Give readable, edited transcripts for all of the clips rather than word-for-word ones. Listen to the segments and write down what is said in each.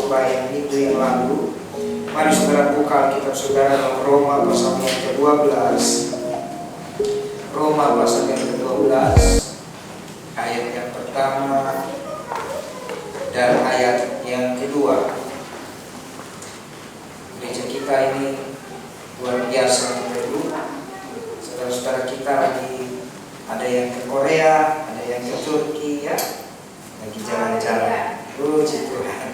khotbah yang minggu yang lalu. Mari saudara buka Alkitab saudara dalam Roma pasal yang ke-12. Roma pasal yang ke-12 ayat yang pertama dan ayat yang kedua. Gereja kita ini luar biasa dulu. Saudara-saudara kita lagi ada yang ke Korea, ada yang ke Turki ya, lagi jalan-jalan. Puji Tuhan.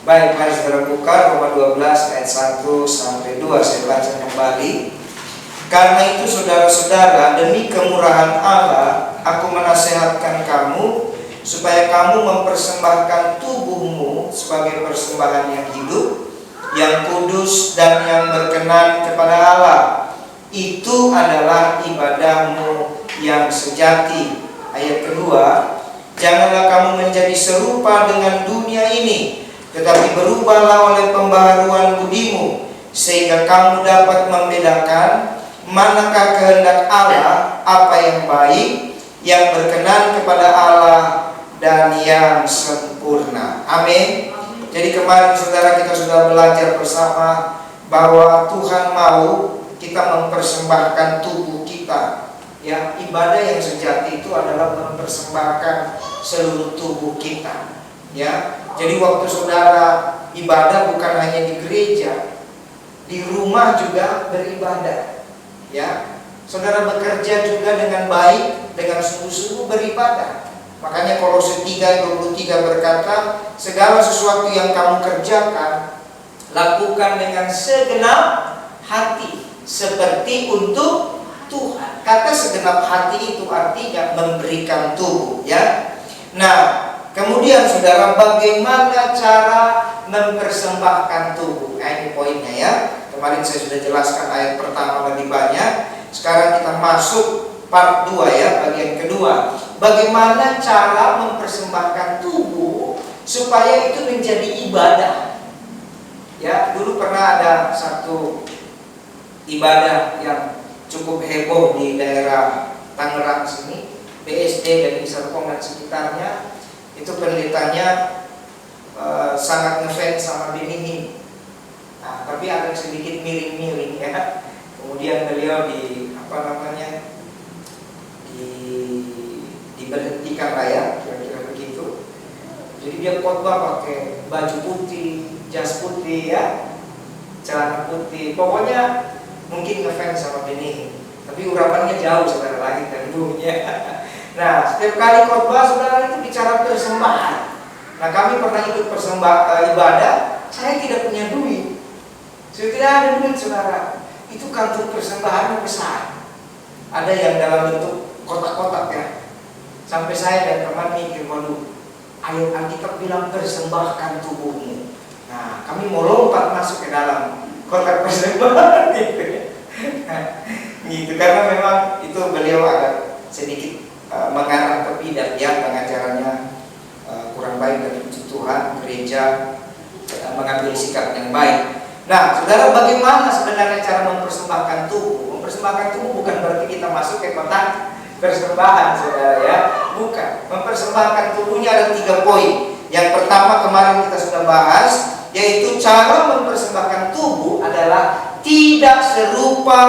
Baik, mari saudara buka Roma 12 ayat 1 sampai 2. Saya baca kembali. Karena itu saudara-saudara, demi kemurahan Allah, aku menasihatkan kamu supaya kamu mempersembahkan tubuhmu sebagai persembahan yang hidup, yang kudus dan yang berkenan kepada Allah. Itu adalah ibadahmu yang sejati. Ayat kedua, janganlah kamu menjadi serupa dengan dunia ini, tetapi berubahlah oleh pembaharuan budimu, sehingga kamu dapat membedakan manakah kehendak Allah, apa yang baik, yang berkenan kepada Allah, dan yang sempurna. Amin. Jadi kemarin saudara kita sudah belajar bersama bahwa Tuhan mau kita mempersembahkan tubuh kita. Ya, ibadah yang sejati itu adalah mempersembahkan seluruh tubuh kita. Ya, jadi waktu saudara ibadah bukan hanya di gereja, di rumah juga beribadah. Ya, saudara bekerja juga dengan baik, dengan sungguh-sungguh beribadah. Makanya Kolose 3:23 berkata, segala sesuatu yang kamu kerjakan, lakukan dengan segenap hati, seperti untuk Tuhan. Kata segenap hati itu artinya memberikan tubuh, ya. Nah, kemudian saudara, bagaimana cara mempersembahkan tubuh? Ini poinnya ya. Kemarin saya sudah jelaskan ayat pertama lebih banyak. Sekarang kita masuk part 2 ya, bagian kedua. Bagaimana cara mempersembahkan tubuh supaya itu menjadi ibadah? Ya, dulu pernah ada satu ibadah yang cukup heboh di daerah Tangerang sini, BSD dan Serpong dan sekitarnya. Itu pendetanya sangat ngefans sama Benihim. Nah, tapi agak sedikit miring-miring ya. Kemudian beliau diberhentikan lah ya, kira-kira begitu. Jadi dia khotbah pakai baju putih, jas putih ya, celana putih. Pokoknya mungkin ngefans sama Benihim, tapi urapannya jauh saudara, langit dan bumi ya. Nah, setiap kali khotbah saudara itu bicara persembahan. Nah, kami pernah ikut ibadah, saya tidak punya duit. Saya tidak ada duit saudara. Itu kantung persembahannya besar. Ada yang dalam bentuk kotak-kotak ya. Sampai saya dan teman mikir, waduh, ayat Alkitab bilang persembahkan tubuhmu. Nah, kami mau lompat masuk ke dalam kotak persembahan gitu ya. Gitu, karena memang itu beliau agak sedikit mengarah ke bidat ya, pengajarannya kurang baik dari puji Tuhan, gereja mengambil sikap yang baik. Nah, saudara, bagaimana sebenarnya cara mempersembahkan tubuh? Mempersembahkan tubuh bukan berarti kita masuk ke kotak persembahan, saudara ya. Bukan. Mempersembahkan tubuhnya ada 3 poin. Yang pertama kemarin kita sudah bahas, yaitu cara mempersembahkan tubuh adalah tidak serupa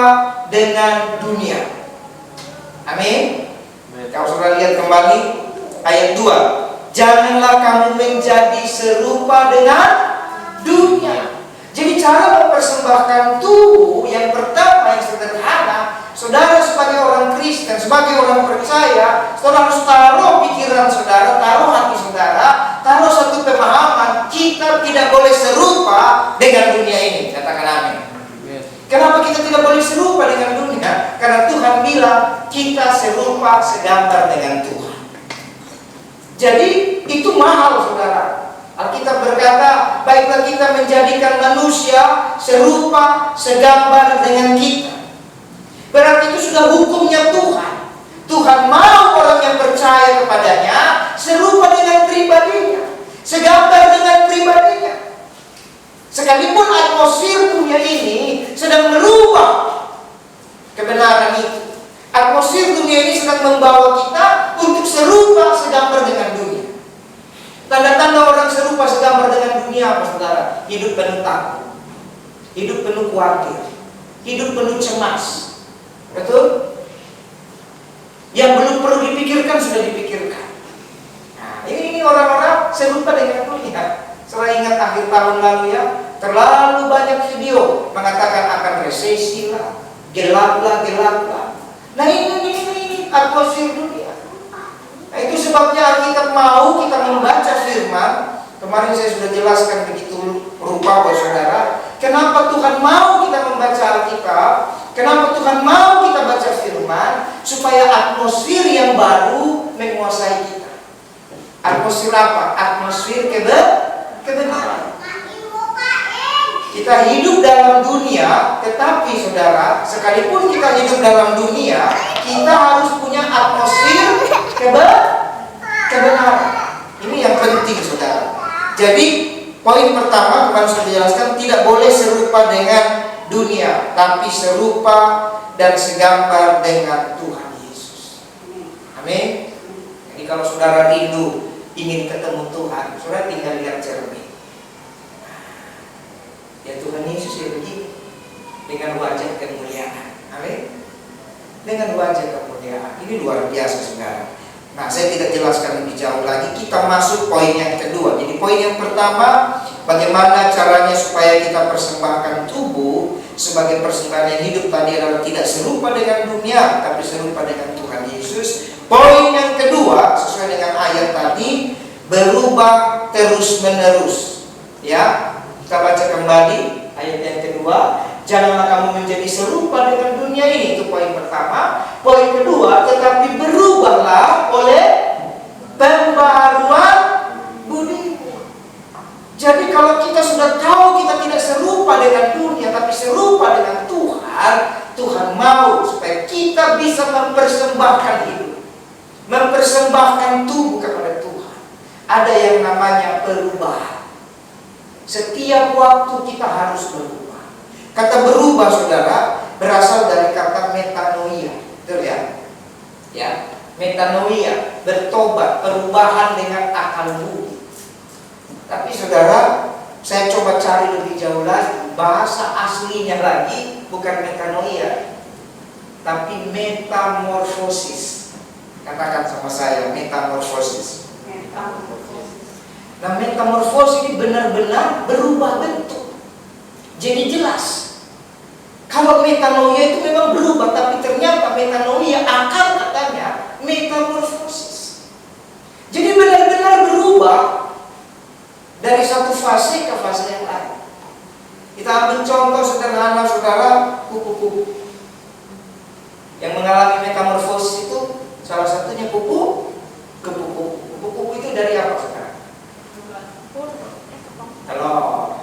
dengan dunia. Amin. Kalau saudara lihat kembali ayat 2, janganlah kamu menjadi serupa dengan dunia. Jadi cara mempersembahkan tubuh yang pertama, yang sederhana, saudara sebagai orang Kristen, sebagai orang percaya, saudara harus taruh pikiran saudara, taruh hati saudara, taruh satu pemahaman, kita tidak boleh serupa dengan dunia ini. Katakan amin. Kenapa kita tidak boleh serupa dengan dunia? Karena Tuhan bilang kita serupa segambar dengan Tuhan. Jadi itu mahal saudara. Alkitab berkata, baiklah kita menjadikan manusia serupa segambar dengan kita. Berarti itu sudah hukumnya Tuhan. Tuhan mau orang yang percaya kepadanya serupa dengan pribadinya, segambar dengan pribadinya. Sekalipun atmosfer dunia ini sedang merubah kebenaran itu, atmosfer dunia ini sedang membawa kita untuk serupa segambar dengan dunia. Tanda-tanda orang serupa segambar dengan dunia hidup penuh takut, hidup penuh khawatir, hidup penuh cemas. Betul? Yang belum perlu dipikirkan sudah dipikirkan. Nah, ini orang-orang serupa dengan dunia. Setelah ingat akhir tahun lalu ya, terlalu banyak video mengatakan akan resesi lah, gelap lah. Nah ini atmosfer dunia. Nah itu sebabnya Alkitab mau kita membaca firman. Kemarin saya sudah jelaskan begitu rupa buat saudara. Kenapa Tuhan mau kita membaca Alkitab? Kenapa Tuhan mau kita baca firman? Supaya atmosfer yang baru menguasai kita. Atmosfer apa? Atmosfer kebenaran. Kita hidup dalam dunia, tetapi saudara, sekalipun kita hidup dalam dunia, kita harus punya atmosfer kebenaran. Ini yang penting saudara. Jadi poin pertama kemarin sudah dijelaskan, tidak boleh serupa dengan dunia, tapi serupa dan segambar dengan Tuhan Yesus. Amin. Jadi kalau saudara rindu ingin ketemu Tuhan, saudara tinggal lihat cermin. Ya Tuhan Yesus ya begini, dengan wajah kemuliaan. Amin. Dengan wajah kemuliaan. Ini luar biasa saudara. Nah, saya tidak jelaskan lebih jauh lagi. Kita masuk poin yang kedua. Jadi poin yang pertama, bagaimana caranya supaya kita persembahkan tubuh sebagai persembahan yang hidup tadi adalah tidak serupa dengan dunia, tapi serupa dengan Tuhan Yesus. Poin yang kedua, sesuai dengan ayat tadi, berubah terus menerus. Ya, kita baca kembali ayat yang kedua. Janganlah kamu menjadi serupa dengan dunia ini. Itu poin pertama. Poin kedua, tetapi berubahlah oleh pembaharuan budimu. Jadi kalau kita sudah tahu kita tidak serupa dengan dunia, tapi serupa dengan Tuhan, Tuhan mau supaya kita bisa mempersembahkan hidup, mempersembahkan tubuh kepada Tuhan. Ada yang namanya perubahan. Setiap waktu kita harus berubah. Kata berubah saudara berasal dari kata metanoia, betul ya? Ya, metanoia, bertobat, perubahan dengan akal budi. Tapi saudara, saya coba cari lebih jauh lagi, bahasa aslinya lagi bukan metanoia, tapi metamorfosis. Katakan sama saya, metamorfosis. Nah, metamorfosis ini benar-benar berubah bentuk. Jadi jelas, kalau metanoia itu memang berubah, tapi ternyata metanoia akar katanya metamorfosis. Jadi benar-benar berubah dari satu fase ke fase yang lain. Kita ambil contoh sederhana saudara, kupu-kupu yang mengalami metamorfosis itu salah satunya kupu-kupu. Kupu-kupu itu dari apa saudara? Telur.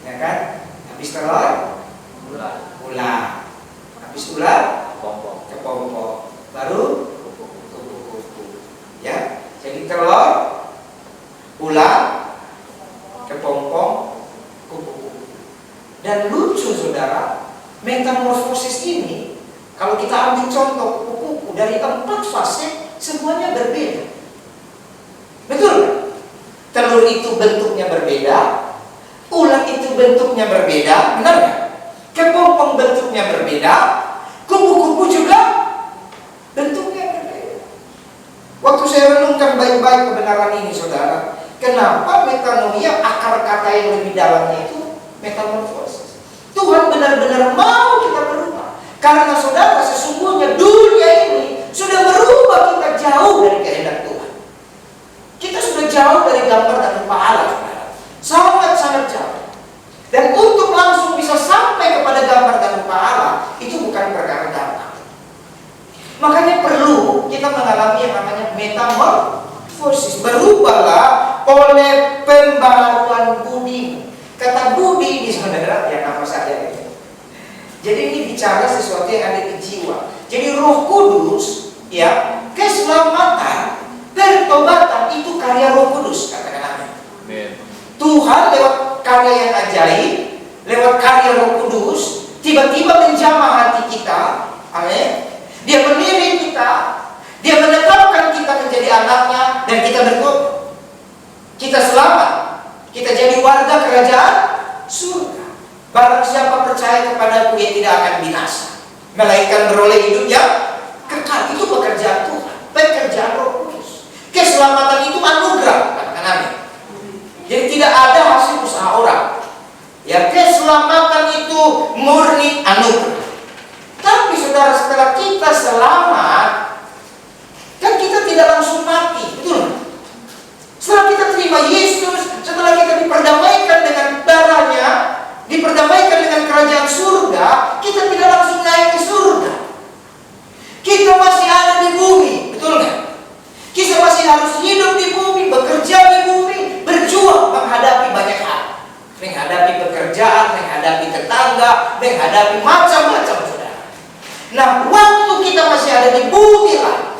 Ya kan? Habis telur, ular. Habis ular, kepompong. Baru kupu-kupu. Ya, jadi telur, ular, kepompong, kupu-kupu. Dan lucu saudara, metamorfosis ini kalau kita ambil contoh kupu-kupu dari 4 fase semuanya berbeda. Betul? Telur itu bentuknya berbeda. Ular itu bentuknya berbeda, benar nggak? Kepompong bentuknya berbeda, kupu-kupu juga bentuknya berbeda. Waktu saya renungkan baik-baik kebenaran ini, saudara, kenapa metanoia, akar kata yang lebih dalamnya itu metamorfosis? Tuhan benar-benar mau kita berubah, karena saudara sesungguhnya dunia ini sudah merubah kita jauh dari kehendak Tuhan. Kita sudah jauh dari gambar dan rupa Allah, saudara. Sangat-sangat jauh. Dan untuk langsung bisa sampai kepada gambar dan rupa Allah, itu bukan perkara gampang. Makanya perlu kita mengalami yang namanya metamorfosis. Berubahlah oleh pembaharuan budi. Kata budi ini saudara, ya apa saja itu. Jadi ini bicara sesuatu yang ada di jiwa. Jadi Roh Kudus, ya, keselamatan, pertobatan itu karya Roh Kudus, katakan amin. Tuhan lewat karya yang ajaib, lewat karya Roh Kudus, tiba-tiba menjamah hati kita. Amin. Dia memilih kita, dia menetapkan kita menjadi anaknya, dan kita bertobat. Kita selamat, kita jadi menjadi warga kerajaan surga. Barang siapa percaya kepadaku, ia tidak akan binasa, melainkan beroleh hidup yang kekal. Itu pekerjaan Tuhan, pekerjaan Roh Kudus. Keselamatan itu anugerah, katakan amin. Jadi tidak ada hasil usaha orang. Ya, keselamatan itu murni anugerah. Tapi saudara, setelah kita selamat, kan kita tidak langsung mati, betul? Setelah kita terima Yesus, setelah kita diperdamaikan dengan darahnya, diperdamaikan dengan kerajaan surga, kita tidak langsung naik ke surga. Kita masih ada di bumi, betul nggak? Kita masih harus hidup di bumi, bekerja di bumi, berjuang menghadapi banyak hal. Menghadapi pekerjaan, menghadapi tetangga, menghadapi macam-macam, saudara. Nah, waktu kita masih ada di bumi lah,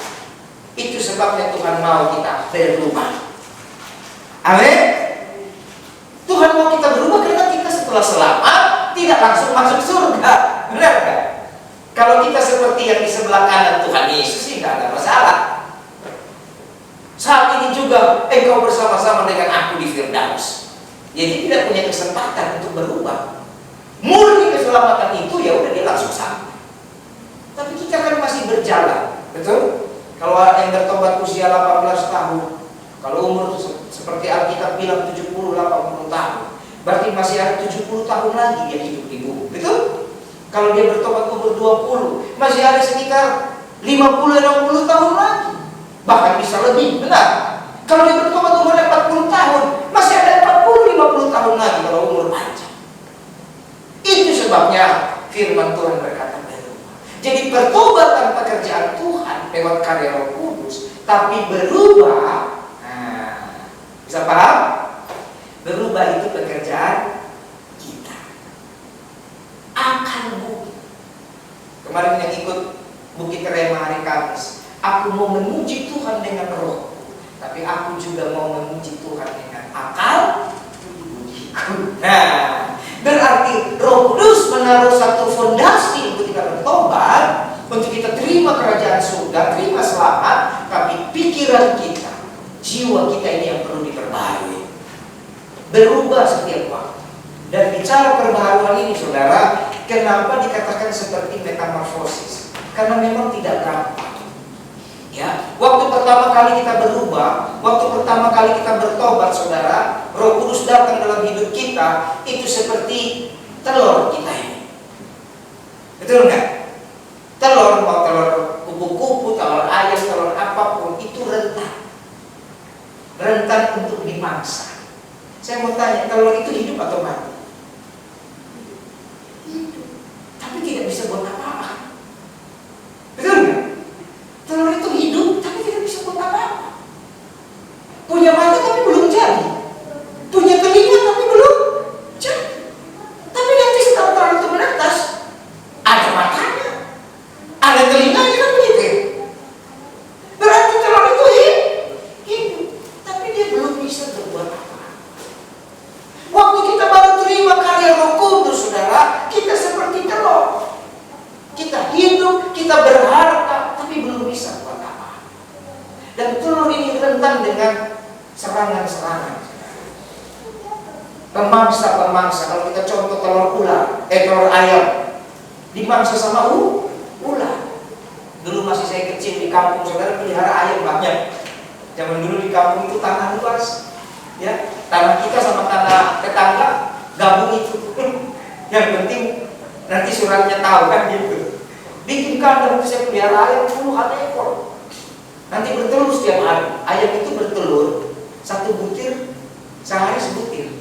itu sebabnya Tuhan mau kita berubah. Amin. Tuhan mau kita berubah karena kita setelah selamat tidak langsung masuk surga. Benar kan? Kalau kita seperti yang di sebelah kanan Tuhan Yesus sih tidak ada masalah. Saat ini juga engkau bersama-sama dengan aku di Firdaus. Jadi tidak punya kesempatan untuk berubah. Murni keselamatan itu ya udah dia langsung sampai. Tapi kita kan masih berjalan, betul? Kalau ada yang bertobat usia 18 tahun, kalau umur seperti Alkitab bilang 70-80 tahun, berarti masih ada 70 tahun lagi dia hidup di bumi, betul? Kalau dia bertobat umur 20, masih ada sekitar 50-60 tahun lagi, bahkan bisa lebih, benar? Kalau dia bertobat umur 40 tahun, masih ada 40-50 tahun lagi kalau umur panjang. Itu sebabnya firman Tuhan berkata berubah. Jadi pertobatan pekerjaan Tuhan lewat karya Roh Kudus, tapi berubah. Bisa paham? Berubah itu pekerjaan kita. Akan bukti. Kemarin yang ikut Bukit Rema hari Kamis, aku mau memuji Tuhan dengan roh, tapi aku juga mau memuji Tuhan dengan akal budiku. Nah, berarti Roh Kudus menaruh satu fondasi untuk kita bertobat, untuk kita terima kerajaan surga, terima selamat, tapi pikiran kita, jiwa kita ini yang perlu diperbaharui, berubah setiap waktu. Dan bicara perbaharuan ini, saudara, kenapa dikatakan seperti metamorfosis? Karena memang tidak gampang. Ya, waktu pertama kali kita berubah, waktu pertama kali kita bertobat, saudara, Roh Kudus datang dalam hidup kita, itu seperti telur kita ini. Betul nggak? Telur, mau telur kupu-kupu, telur ayam, telur apapun, itu rentan untuk dimangsa. Saya mau tanya, telur itu hidup atau mati? Hidup, tapi tidak bisa buat apa-apa. Betul nggak? Telur itu hidup, tapi tidak bisa buat apa-apa. Punya mata tapi belum jadi, punya telinga tapi belum jadi. Tapi nanti setelah telur itu menetas, ada matanya, ada telinganya, kan begitu. Berarti telur itu hidup, tapi dia belum bisa berbuat apa. Waktu kita baru terima karya Roh Kudus, saudara, kita seperti telur. Kita hidup, kita berharta, tapi belum bisa buat apa. Dan telur ini rentan dengan serangan-serangan. Pemangsa-pemangsa, kalau kita contoh telur telur ayam, dimangsa sama ular. Dulu masih saya kecil di kampung, saudara, pelihara ayam banyak. Zaman dulu di kampung itu tanah luas, ya, tanah kita sama tanah tetangga gabung itu. Yang penting nanti suratnya tahu kan gitu. Bikin kandang itu saya pelihara ayam puluhan ekor. Nanti bertelur setiap hari. Ayam itu bertelur satu butir sehari sebutir.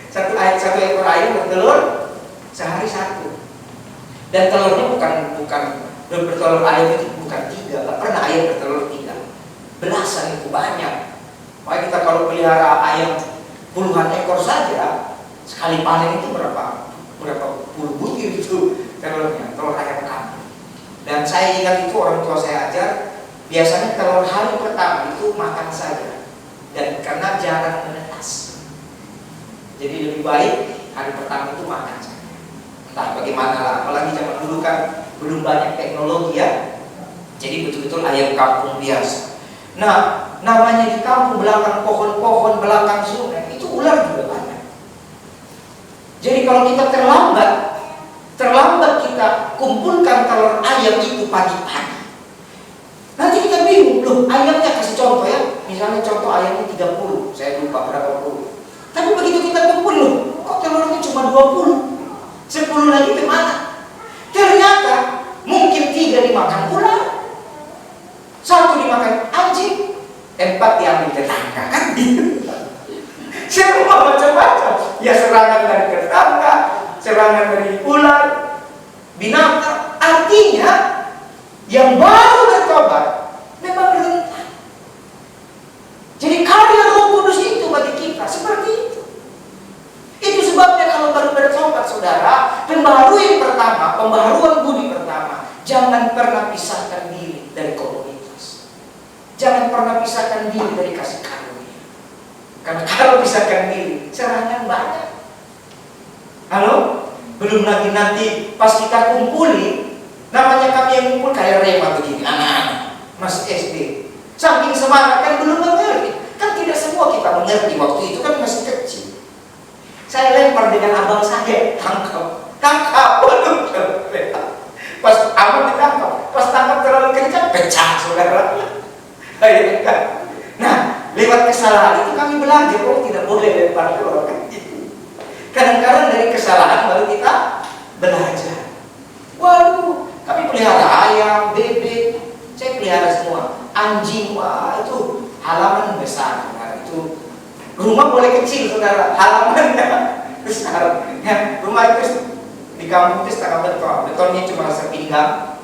Satu ekor ayam bertelur sehari satu. Dan telurnya bukan bertelur ayam itu bukan 3. Gak pernah ayam bertelur 3. Belasan itu banyak. Makanya kita kalau pelihara ayam puluhan ekor saja, sekali panen itu berapa puluh butir itu telurnya, telur ayam kampung. Dan saya ingat itu orang tua saya ajar, biasanya telur hari pertama itu makan saja, dan karena jarang menetas, jadi lebih baik hari pertama itu makan saja. Entah bagaimana lah, apalagi zaman dulu kan belum banyak teknologi ya, jadi betul-betul ayam kampung biasa. Nah, namanya di kampung belakang pohon-pohon, belakang sungai, itu ular juga banyak. Jadi kalau kita terlambat kita kumpulkan telur ayam itu pagi-pagi, nanti kita bingung, loh ayamnya, kasih contoh ya, misalnya contoh ayamnya 30, saya lupa berapa puluh. Tapi begitu kita kumpul, loh kok telurnya cuma 20, 10 lagi kemana? Ternyata mungkin 3 dimakan ular, 1 dimakan anjing, 4 diambil tetangga, kan gitu. Semua macam-macam. Ya serangan dari tetangga, serangan dari ular, binatang. Artinya yang baru bertobat memang rentan. Jadi karya Roh Kudus itu bagi kita seperti itu. Itu sebabnya kalau baru bertobat saudara, pembaharuan pertama, pembaharuan budi pertama, jangan pernah pisahkan diri dari komunitas. Jangan pernah pisahkan diri dari kasih karunia. Karena kalau pisahkan diri, serangan banyak. Halo? Belum lagi nanti pas kita kumpuli, namanya kami yang kumpul kayak Rema begini, anak-anak masih SD. Saking semangat kan belum mengerti. Kan tidak semua kita mengerti, waktu itu kan masih kecil. Saya lempar dengan abang saya, tangkap, waduh, pas abang ditangkap, pas tangkap terlalu kencang, pecah saudara. Nah, lewat kesalahan itu kami belajar, oh tidak boleh lempar ke orang itu. Kadang-kadang dari kesalahan baru kita belajar. Waduh, kami pelihara ayam, bebek, saya pelihara semua. Anjing, wah itu halaman besar. Nah, itu rumah boleh kecil saudara, halamannya besar. Ya, rumah itu di kampung itu setengah beton, betonnya cuma sepinggang.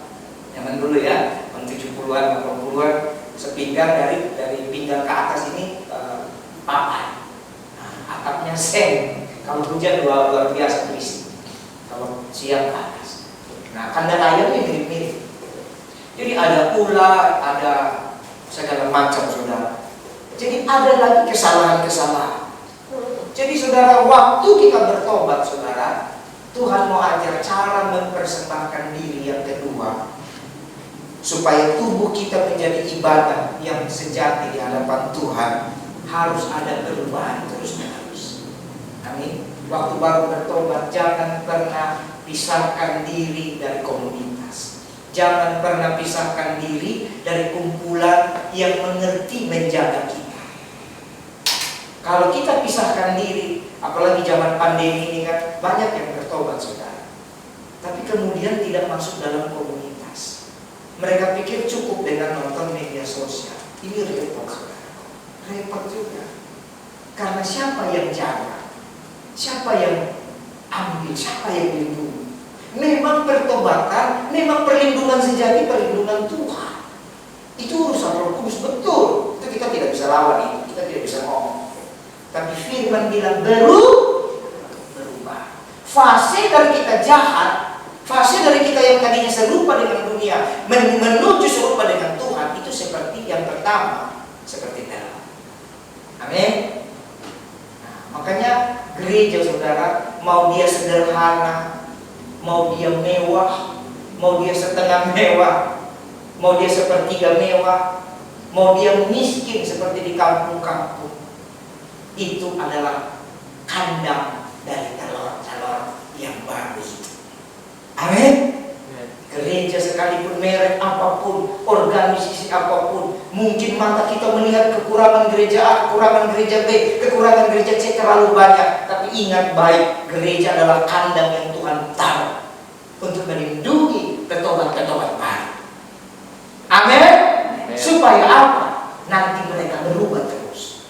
Zaman dulu ya, tahun 70-an, 80-an, sepinggang dari pinggang ke atas ini papan. Nah, atapnya seng. Kalau hujan luar biasa berisik. Kalau siang ke atas. Nah, kandang ayamnya mirip-mirip. Jadi ada ular, ada segala macam saudara. Jadi ada lagi kesalahan-kesalahan. Jadi saudara, waktu kita bertobat saudara, Tuhan mau ajar cara mempersembahkan diri yang kedua, supaya tubuh kita menjadi ibadah yang sejati di hadapan Tuhan. Harus ada perubahan terus-menerus. Amin. Waktu baru bertobat, jangan pernah pisahkan diri dari komunitas. Jangan pernah pisahkan diri dari kumpulan yang mengerti menjaga kita. Kalau kita pisahkan diri, apalagi zaman pandemi ini kan, banyak yang bertobat saudara, tapi kemudian tidak masuk dalam komunitas. Mereka pikir cukup dengan nonton media sosial. Ini repot saudara, repot juga. Karena siapa yang jaga? Siapa yang ambil? Siapa yang lindungi? Memang pertobatan, memang perlindungan sejati, perlindungan Tuhan. Itu urusan Roh Kudus, betul. Itu kita tidak bisa lawan itu, kita tidak bisa ngomong. Tapi firman bilang berubah. Fase dari kita jahat, fase dari kita yang tadinya serupa dengan dunia menuju serupa dengan Tuhan, itu seperti yang pertama, seperti dalam. Amin. Nah, makanya gereja saudara, mau dia sederhana, mau dia mewah, mau dia setengah mewah, mau dia sepertiga mewah, mau dia miskin seperti di kampung-kampung, itu adalah kandang dari telur-telur yang baru itu. Amin. Gereja sekalipun merek apapun, organisasi apapun, mungkin mata kita melihat kekurangan gereja A, kekurangan gereja B, kekurangan gereja C terlalu banyak. Tapi ingat baik, gereja adalah kandang yang Tuhan taruh untuk melindungi petobat-petobat baru. Amin. Supaya apa? Nanti mereka berubah terus.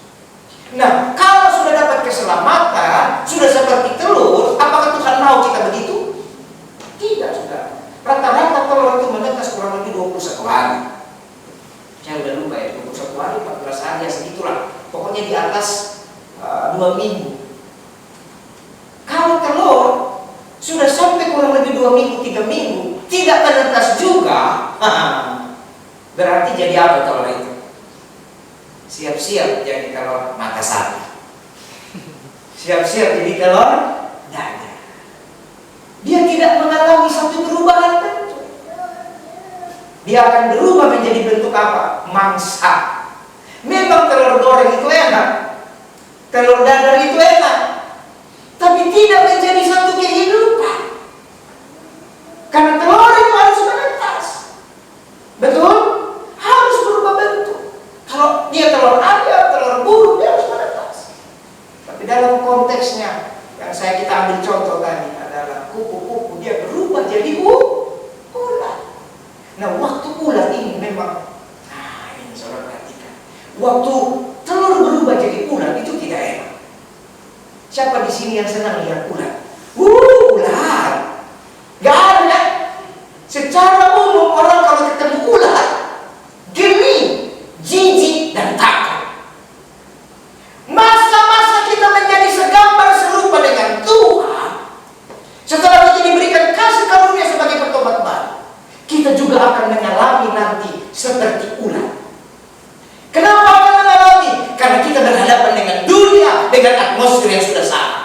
Nah, kalau sudah dapat keselamatan, sudah seperti telur, apakah Tuhan mau kita begitu? Tidak, sudah. Rata-rata telur itu menetas kurang lebih 21 hari. Saya udah lupa ya, 21 hari, 14 hari, ya segitulah. Pokoknya di atas 2 minggu. Kalau telur sudah sampai kurang lebih 2 minggu, 3 minggu, tidak menetas juga, berarti jadi apa telur itu? Siap-siap jadi telur mata sapi. Siap-siap jadi telur dada. Dia tidak mengalami satu perubahan bentuk. Dia akan berubah menjadi bentuk apa? Mangsa. Memang telur goreng itu enak, Telur dadar itu enak, tapi tidak menjadi satu kehidupan. Karena telur itu harus menetas. Betul? Harus berubah bentuk. Kalau dia telur ayam, telur burung, dia harus menetas. Tapi dalam konteksnya yang kita ambil contoh tadi adalah kupu-kupu, dia berubah jadi ulat. Nah, waktu ulat ini memang, ini saudara perhatikan. Waktu telur berubah jadi ulat itu tidak enak. Siapa di sini yang senang lihat ulat? Ulat. Gak ada. Secara umum orang kalau ketemu ulat, geli, jijik, dan takut. Masa-masa kita menjadi segambar serupa dengan Tuhan, setelah kita diberikan kasih karunia sebagai pertobat baru, kita juga akan mengalami nanti seperti ulat. Kenapa akan mengalami? Karena kita berhadapan dengan dunia, dengan atmosfer yang sudah salah.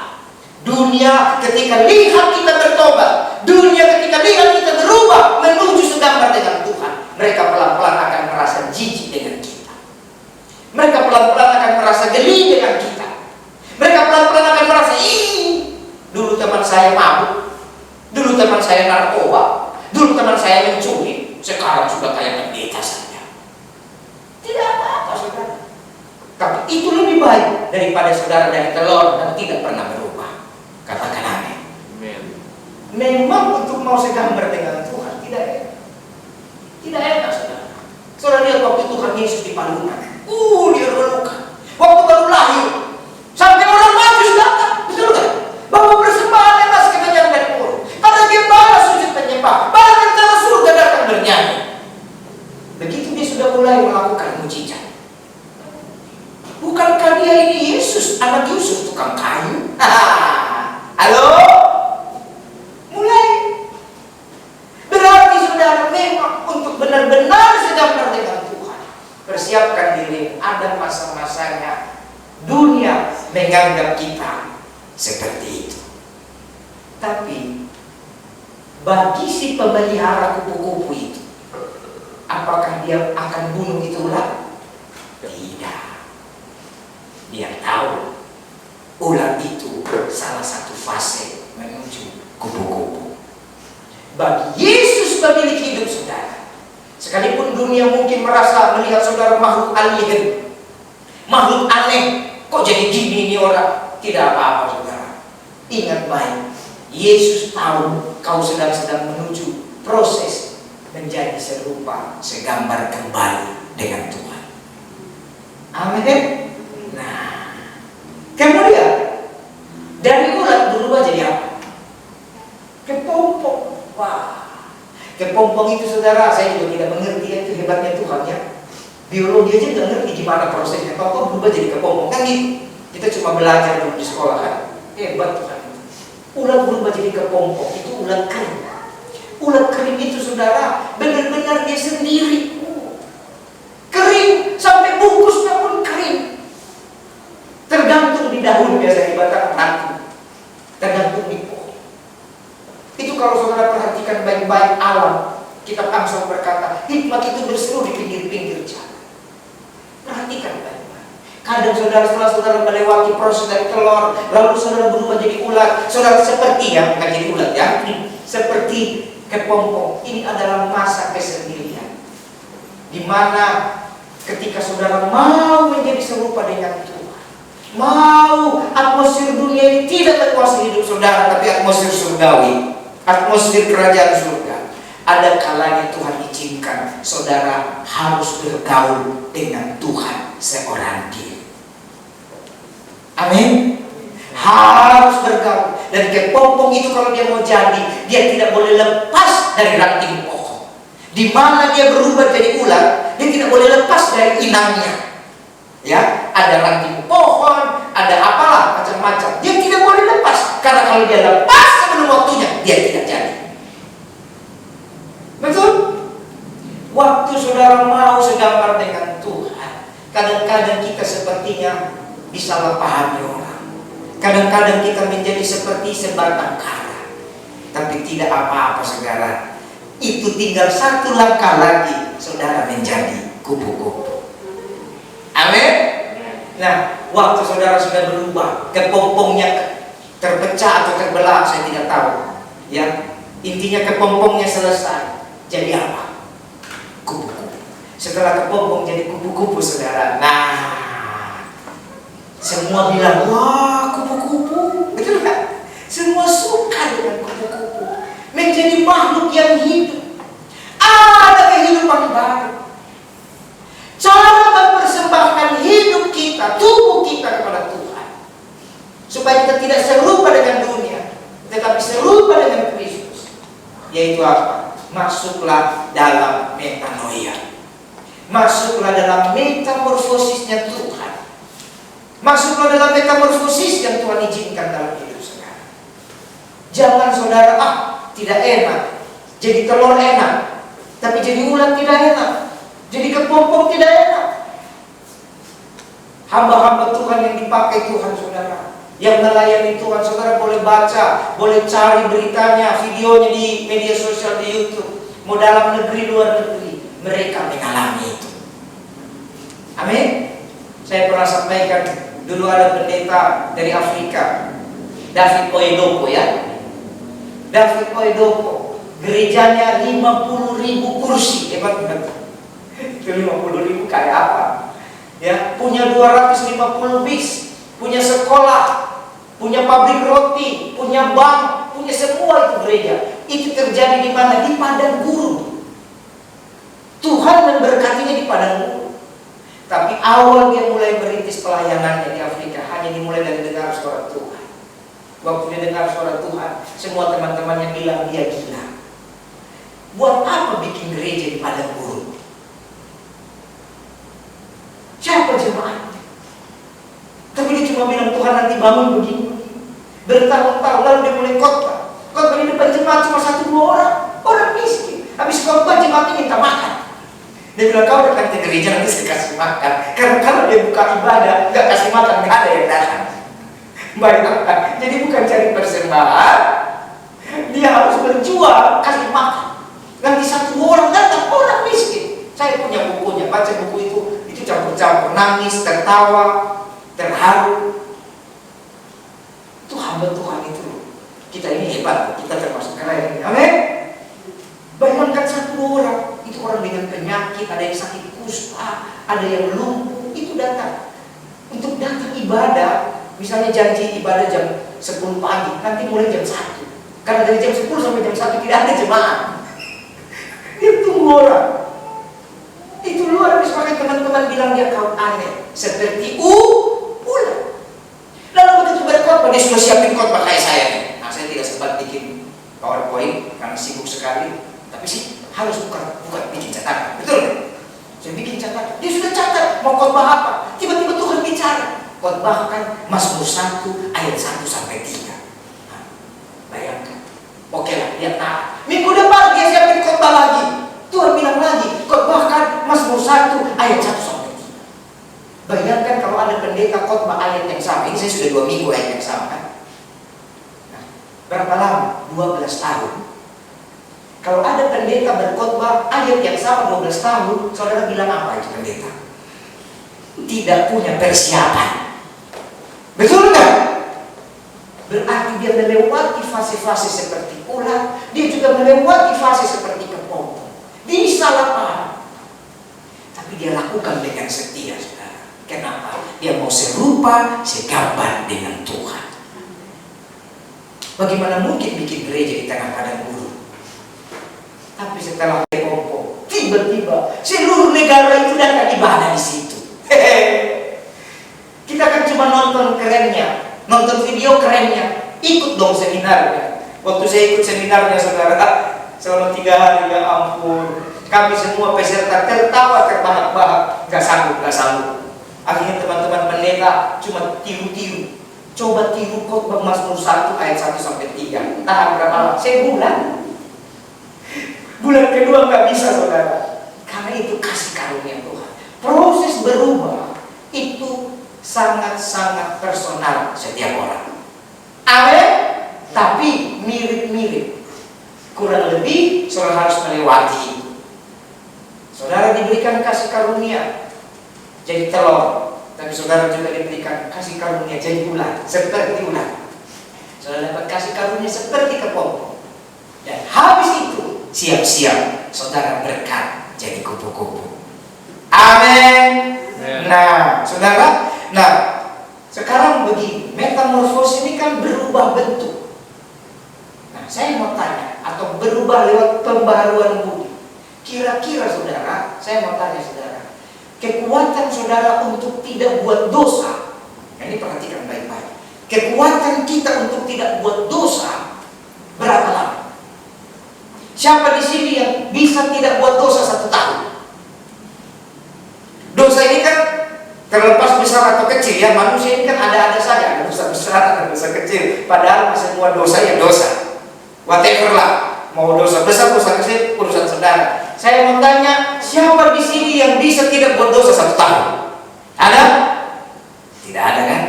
Dunia ketika lihat kita bertobat, dunia ketika lihat kita berubah menuju segambar dengan Tuhan, mereka pelan-pelan akan merasa jijik dengan kita. Mereka pelan-pelan akan merasa geli dengan kita. Mereka pelan-pelan akan merasa, dulu teman saya mabuk, dulu teman saya narkoba, dulu teman saya mencuri, sekarang sudah kayak pendeta saja. Tidak apa-apa saudara. Tapi itu lebih baik daripada saudara dari telur dan tidak pernah berubah. Katakan amin. Memang untuk mau segambar dengan Tuhan tidak enak. Tidak enak saudara. Saudara lihat waktu Tuhan Yesus dipalungkan. Dia berluka. Waktu baru lahir, sampai orang majus datang. Betul kan? Bawa persembahan emas kebanyakan dan murah. Pada gembala sujud penyembah, para tentara surga datang bernyanyi. Begitu dia sudah mulai melakukan mujizat. Bukankah dia ini Yesus, anak Yusuf tukang kayu? Halo? Mulai. Berarti saudara memang untuk benar-benar segambar dengan Tuhan, persiapkan diri. Ada masa-masanya dunia menganggap kita seperti itu. Tapi bagi si pemelihara kupu-kupu itu, apakah dia akan bunuh itu ulat? Tidak. Dia tahu ulat itu salah satu fase menuju kupu-kupu. Bagi Yesus pemilik hidup saudara, sekalipun dunia mungkin merasa melihat saudara makhluk alien, makhluk aneh, kok jadi gini ini orang? Tidak apa-apa saudara. Ingat baik, Yesus tahu kau sedang menuju proses menjadi serupa, segambar kembali dengan Tuhan. Amin. Nah, kemudian dari ulat berubah jadi apa? Kepompong. Wah, kepompong itu saudara, saya juga tidak mengerti itu hebatnya Tuhan ya. Biologi aja nggak ngerti gimana prosesnya. Kok berubah jadi kepompong kan gitu. Kita cuma belajar dulu di sekolah kan. Hebat Tuhan. Ulat berubah jadi kepompong itu ulat kering. Ulat kering itu saudara benar-benar dia sendiri. Kering sampai bungkusnya pun kering. Tergantung di daun biasa di batang ranting. Tergantung di pohon. Itu kalau saudara perhatikan baik-baik alam, kitab Amsal berkata, hikmat itu berseru di pinggir-pinggir jalan. Perhatikan baik-baik. Kadang saudara setelah saudara melewati proses dari telur, lalu saudara berubah jadi ulat. Saudara seperti bukan jadi ulat ya, seperti kepompong. Ini adalah masa kesendirian, di mana ketika saudara mau menjadi serupa dengan Tuhan, mau atmosfer dunia ini tidak menguasai hidup saudara, tapi atmosfer surgawi, atmosfer kerajaan surga. Ada kalanya Tuhan izinkan saudara harus bergaul dengan Tuhan seorang diri. Amin. Harus bergaul. Dan kepompong itu kalau dia mau jadi, dia tidak boleh lepas dari ranting pohon. Di mana dia berubah jadi ulat, dia tidak boleh lepas dari inangnya. Ya, ada ranting pohon, ada apalah macam-macam. Dia tidak boleh lepas, karena kalau dia lepas sebelum waktunya, dia tidak jadi. Betul? Waktu saudara mau segambar dengan Tuhan, kadang-kadang kita sepertinya disalahpahami orang. Kadang-kadang kita menjadi seperti sebatang kara. Tapi tidak apa-apa saudara. Itu tinggal satu langkah lagi saudara menjadi kupu-kupu. Amin. Nah, waktu saudara sudah berubah, kepompongnya terpecah atau terbelah, saya tidak tahu. Ya, intinya kepompongnya selesai. Jadi apa? Kupu-kupu. Setelah kepompong jadi kupu-kupu, saudara. Nah, semua bilang, wah, kupu-kupu. Betul kan? Semua suka dengan kupu-kupu. Menjadi makhluk yang hidup. Ada kehidupan baru. Cara mempersembahkan hidup kita, tubuh kita kepada Tuhan, supaya kita tidak serupa dengan dunia, tetapi serupa dengan Kristus. Yaitu apa? Masuklah dalam metanoia. Masuklah dalam metamorfosisnya Tuhan. Masuklah dalam metamorfosis yang Tuhan izinkan dalam hidup saudara. Jangan saudara, tidak enak, jadi telur enak, tapi jadi ulat tidak enak, jadi kepompong tidak enak. Hamba-hamba Tuhan yang dipakai Tuhan saudara, yang melayani Tuhan, saudara boleh baca, boleh cari beritanya, videonya di media sosial, di YouTube. Mau dalam negeri, luar negeri, mereka mengalami itu. Amin. Saya pernah sampaikan, dulu ada pendeta dari Afrika, David Oyedepo ya. David Oyedepo, gerejanya 50.000 kursi, hebat banget. Itu 50.000 kayak apa? Ya, punya 250 bis, punya sekolah, punya pabrik roti, punya bank, punya semua itu gereja. Itu terjadi di mana? Di padang gurun. Tuhan memberkatinya di padang gurun. Tapi awal dia mulai merintis pelayanannya di Afrika hanya dimulai dari dengar suara Tuhan. Waktu dia dengar suara Tuhan, semua teman-temannya bilang dia gila. Buat apa bikin gereja di padang gurun? Siapa jemaatnya? Tapi dia cuma bilang, Tuhan nanti bangun begini. Bertahun-tahun lalu dia mulai khotbah. Khotbah di depan jemaat cuma 1-2 orang, orang miskin. Habis khotbah jemaatnya minta makan. Dia bilang, kau datang ke gereja nanti saya kasih makan. Karena kalau dia buka ibadah, nggak kasih makan, nggak ada yang datang. Bayangkan, jadi bukan cari persembahan, dia harus berjuang kasih makan. Nanti 1 orang datang, orang miskin. Saya punya bukunya, baca buku itu campur-campur, nangis, tertawa, terharu. Itu hamba Tuhan itu. Kita ini hebat, kita termasuk keren. Amin. Bayangkan 1-2 orang, itu orang dengan penyakit, ada yang sakit kusta, ada yang lumpuh, itu datang untuk datang ibadah. Misalnya janji ibadah jam 10 pagi, nanti mulai jam 1. Karena dari jam 10 sampai jam 1 tidak ada jemaat. Dia tunggu orang. Itu luar biasa. Makanya teman-teman bilang dia kau aneh, seperti ular. Lalu begitu berkhotbah, dia sudah siapin khotbah kayak saya nih. Nah, saya tidak sempat bikin PowerPoint karena sibuk sekali. Tapi sih harus bukan bikin catatan, betul kan? Saya bikin catatan. Dia sudah catat mau khotbah apa. Tiba-tiba Tuhan bicara. Khotbahkan Mazmur 1 ayat 1 sampai 3. Nah, bayangkan. Oke lah, lihat. Nah, minggu depan dia siapin khotbah lagi. Tuhan bilang lagi, khotbahkan Mazmur 1 ayat 1 sampai 3. Bayangkan kalau ada pendeta khotbah ayat yang sama. Ini saya sudah 2 minggu ayat yang sama kan? Nah, berapa lama? 12 tahun. Kalau ada pendeta berkhotbah ayat yang sama 12 tahun, saudara bilang apa itu pendeta? Tidak punya persiapan. Betul nggak? Berarti dia melewati fase-fase seperti ular, dia juga melewati fase seperti kepompong. Dia salah paham, tapi dia lakukan dengan setia, saudara. Kenapa? Dia mau serupa, segambar dengan Tuhan. Bagaimana mungkin bikin gereja di tengah padang gurun? Tapi setelah kepompong, tiba-tiba seluruh negara itu datang ibadah di situ. Kita kan cuma nonton kerennya, nonton video kerennya, ikut dong seminarnya. Waktu saya ikut seminarnya saudara, selama 3 hari, ya ampun, kami semua peserta tertawa terbahak-bahak, nggak sanggup. Akhirnya teman-teman pendeta cuma tiru-tiru, coba tiru khotbah Mazmur 1 ayat 1 sampai 3. Tahan berapa lama? Sebulan. Bulan kedua nggak bisa saudara, karena itu kasih karunia Tuhan. Proses berubah itu sangat-sangat personal setiap orang. Amin. Tapi mirip-mirip. Kurang lebih saudara harus melewati. Saudara diberikan kasih karunia jadi telur, tapi saudara juga diberikan kasih karunia jadi ular, seperti ular. Saudara dapat kasih karunia seperti kepompong. Dan habis itu siap-siap saudara berkat jadi kupu-kupu. Amin. Nah, saudara, sekarang begini, metamorfosis ini kan berubah bentuk. Nah, saya mau tanya, atau berubah lewat pembaharuan budi. Kira-kira saudara, saya mau tanya saudara, kekuatan saudara untuk tidak buat dosa, nah ini perhatikan baik-baik. Kekuatan kita untuk tidak buat dosa berapa lama? Siapa di sini yang bisa tidak buat dosa 1 tahun? Dosa ini kan terlepas besar atau kecil ya, manusia ini kan ada saja, ada dosa besar, ada dosa kecil. Padahal semua dosa ya dosa, whatever lah, mau dosa besar, dosa kecil, urusan saudara. Saya mau tanya, siapa di sini yang bisa tidak buat dosa 1 tahun? Ada? Tidak ada kan?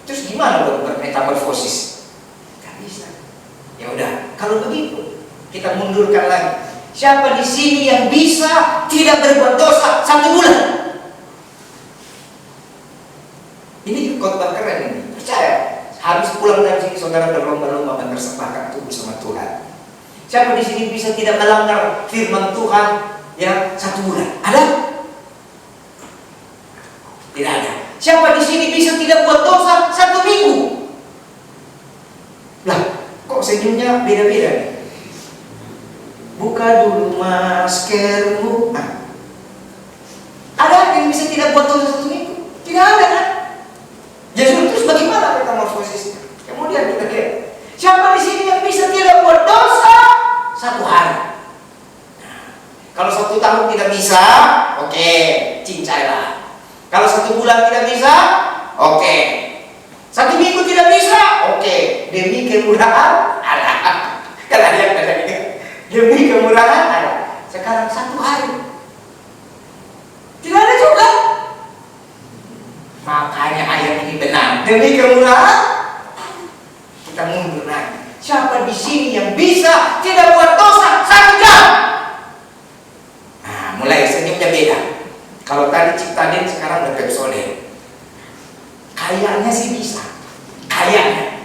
Terus gimana buat bermetamorfosis? Gak bisa. Ya udah, kalau begitu kita mundurkan lagi. Siapa di sini yang bisa tidak berbuat dosa 1 bulan? Ini khotbah keren ini, percaya. Habis pulang dari sini saudara berlomba-lomba mempersembahkan tubuh sama Tuhan. Siapa di sini bisa tidak melanggar firman Tuhan ya 1 bulan? Ada? Tidak ada. Siapa di sini bisa tidak buat dosa 1 minggu? Lah, kok senyumnya beda-beda nih? Buka dulu maskermu. Nah, ada yang bisa tidak buat dosa 1 minggu? Tidak ada kan? Jadi terus bagaimana metamorfosisnya? Kemudian kita lihat, siapa di sini yang bisa tidak buat dosa 1 hari? Nah, kalau 1 tahun tidak bisa, oke, cincailah. Kalau 1 bulan tidak bisa, oke. 1 minggu tidak bisa, oke. Demi kemurahan Allah. Kan ada yang kata demi kemurahan Allah. Sekarang 1 hari. Tidak ada juga. Makanya ayat ini benar. Demi kemurahan kita mundur lagi. Siapa di sini yang bisa tidak buat dosa 1 jam? Nah, mulai senyumnya beda. Kalau tadi Ciptaden, sekarang udah Pepsodent. Kayaknya sih bisa. Kayaknya.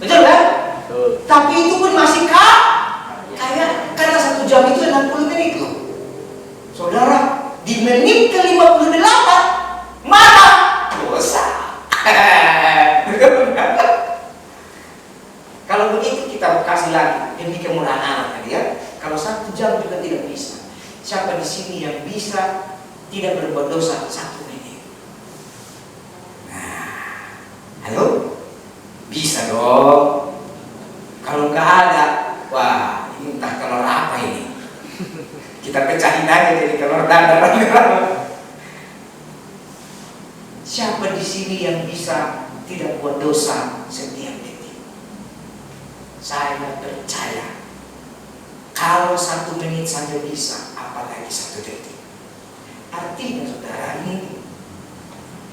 Betul kan? Betul. Tapi itu pun masih kayak karena 1 jam itu 60 menit loh. Saudara, di menit ke-58 mana dosa. Kalau begitu kita kasih lagi demi kemurahan Allah ya. Kalau 1 jam juga tidak bisa. Siapa di sini yang bisa tidak berbuat dosa 1 menit? Nah, halo? Bisa dong. Kalau nggak ada, wah ini entah telur apa ini. Kita pecahin aja jadi telur dadar. Siapa di sini yang bisa tidak buat dosa setiap detik? Saya percaya kalau 1 menit saja bisa, apalagi 1 detik. Artinya saudara, ini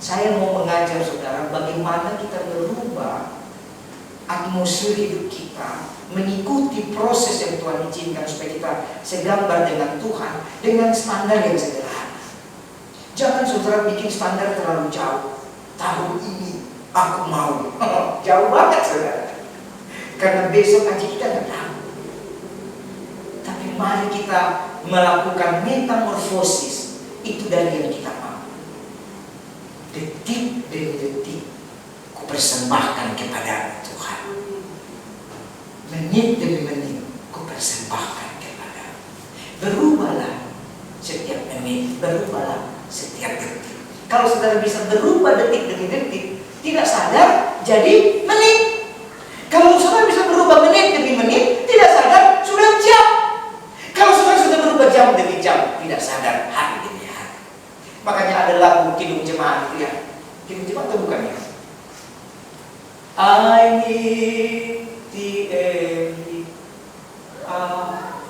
saya mau mengajar saudara bagaimana kita merubah atmosfer hidup kita, mengikuti proses yang Tuhan izinkan supaya kita segambar dengan Tuhan dengan standar yang sederhana. Jangan saudara bikin standar terlalu jauh. Tahun ini aku mau jauh banget saudara, karena besok aja kita nggak tahu. Tapi mari kita melakukan metamorfosis. Itu dari yang kita mau. Detik demi detik ku persembahkan kepada Tuhan. Menit demi menit ku persembahkan kepada. Berubahlah setiap menit, berubahlah setiap detik. Kalau saudara bisa berubah detik demi detik, tidak sadar jadi menit. Kalau saudara bisa berubah menit demi menit, tidak sadar sudah jam. Kalau saudara sudah berubah jam demi jam, tidak sadar hari demi hari. Makanya ada lagu Kidung Jemaat itu ya. Kidung Jemaat itu bukan ya? I need the every hour.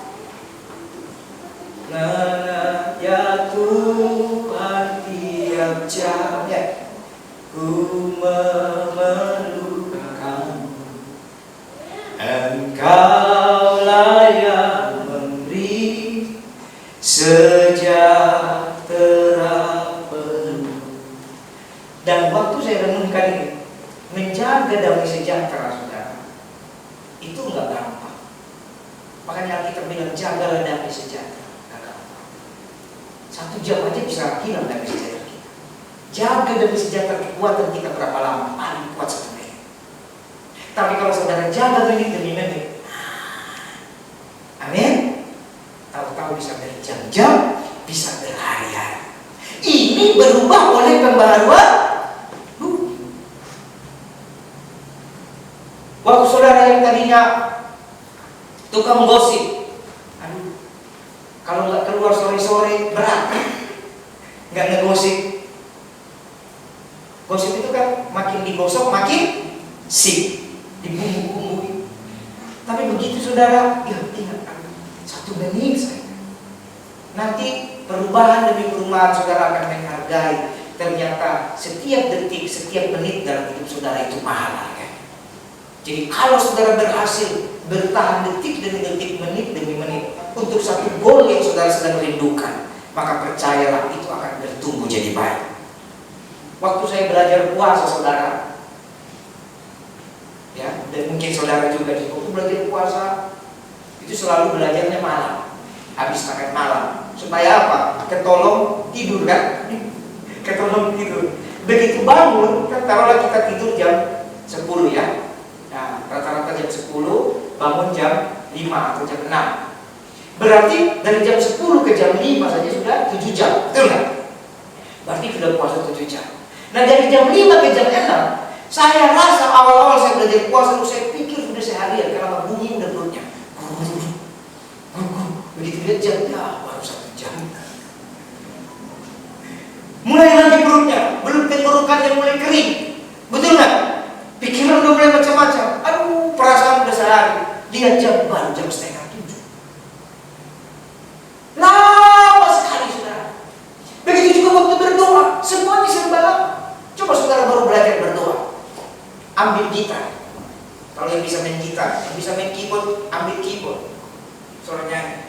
Nana ya Tuhan tiap jam ya. Ku memerlukanmu. Engkaulah yang memberi sejahtera penuh. saya renungkan ini, menjaga damai sejahtera, saudara, itu enggak gampang. Makanya kita bilang jagalah damai sejahtera, enggak gampang. 1 jam aja bisa hilang damai sejahtera kita. Jaga damai sejahtera, kekuatan kita berapa lama? Paling kuat 1 menit. Tapi kalau saudara jaga menit demi menit, amin, tahu-tahu bisa berjam-jam, bisa berhari-hari. Ini berubah oleh pembaharuan. Waktu saudara yang tadinya tukang gosip, aduh, kalau nggak keluar sore-sore berat, nggak ngegosip. Gosip itu kan makin digosok makin sip, dibumbu-bumbui. Tapi begitu saudara, ya ingat, 1 menit saja. Nanti perubahan demi perubahan saudara akan menghargai. Ternyata setiap detik, setiap menit dalam hidup saudara itu mahal harganya. Jadi kalau saudara berhasil bertahan detik demi detik, menit demi menit untuk 1 gol yang saudara sedang rindukan, maka percayalah itu akan bertumbuh jadi baik. Waktu saya belajar puasa, saudara, ya, dan mungkin saudara juga di waktu belajar puasa itu selalu belajarnya malam, habis makan malam. Supaya apa? Ketolong tidur kan? Ketolong tidur. Begitu bangun, kan taruhlah kita tidur jam 10 ya. Nah, rata-rata jam 10, bangun jam 5 atau jam 6. Berarti dari jam 10 ke jam 5 saja sudah 7 jam, betul nggak? Berarti sudah puasa 7 jam. Nah, dari jam 5 ke jam 6, saya rasa awal-awal saya belajar puasa, saya pikir sudah seharian karena bunyi udah perutnya. Begitu lihat jam, ya baru 1 jam. Mulai lagi perutnya, belum tenggorokannya mulai kering, betul nggak? Pikiran udah mulai macam-macam. Aduh, perasaan udah sehari. Lihat jam, baru jam 6:30. Lama sekali, saudara. Begitu juga waktu berdoa, semuanya serba lama. Coba saudara baru belajar berdoa, ambil gitar. Kalau yang bisa main gitar, yang bisa main keyboard, ambil keyboard. Soalnya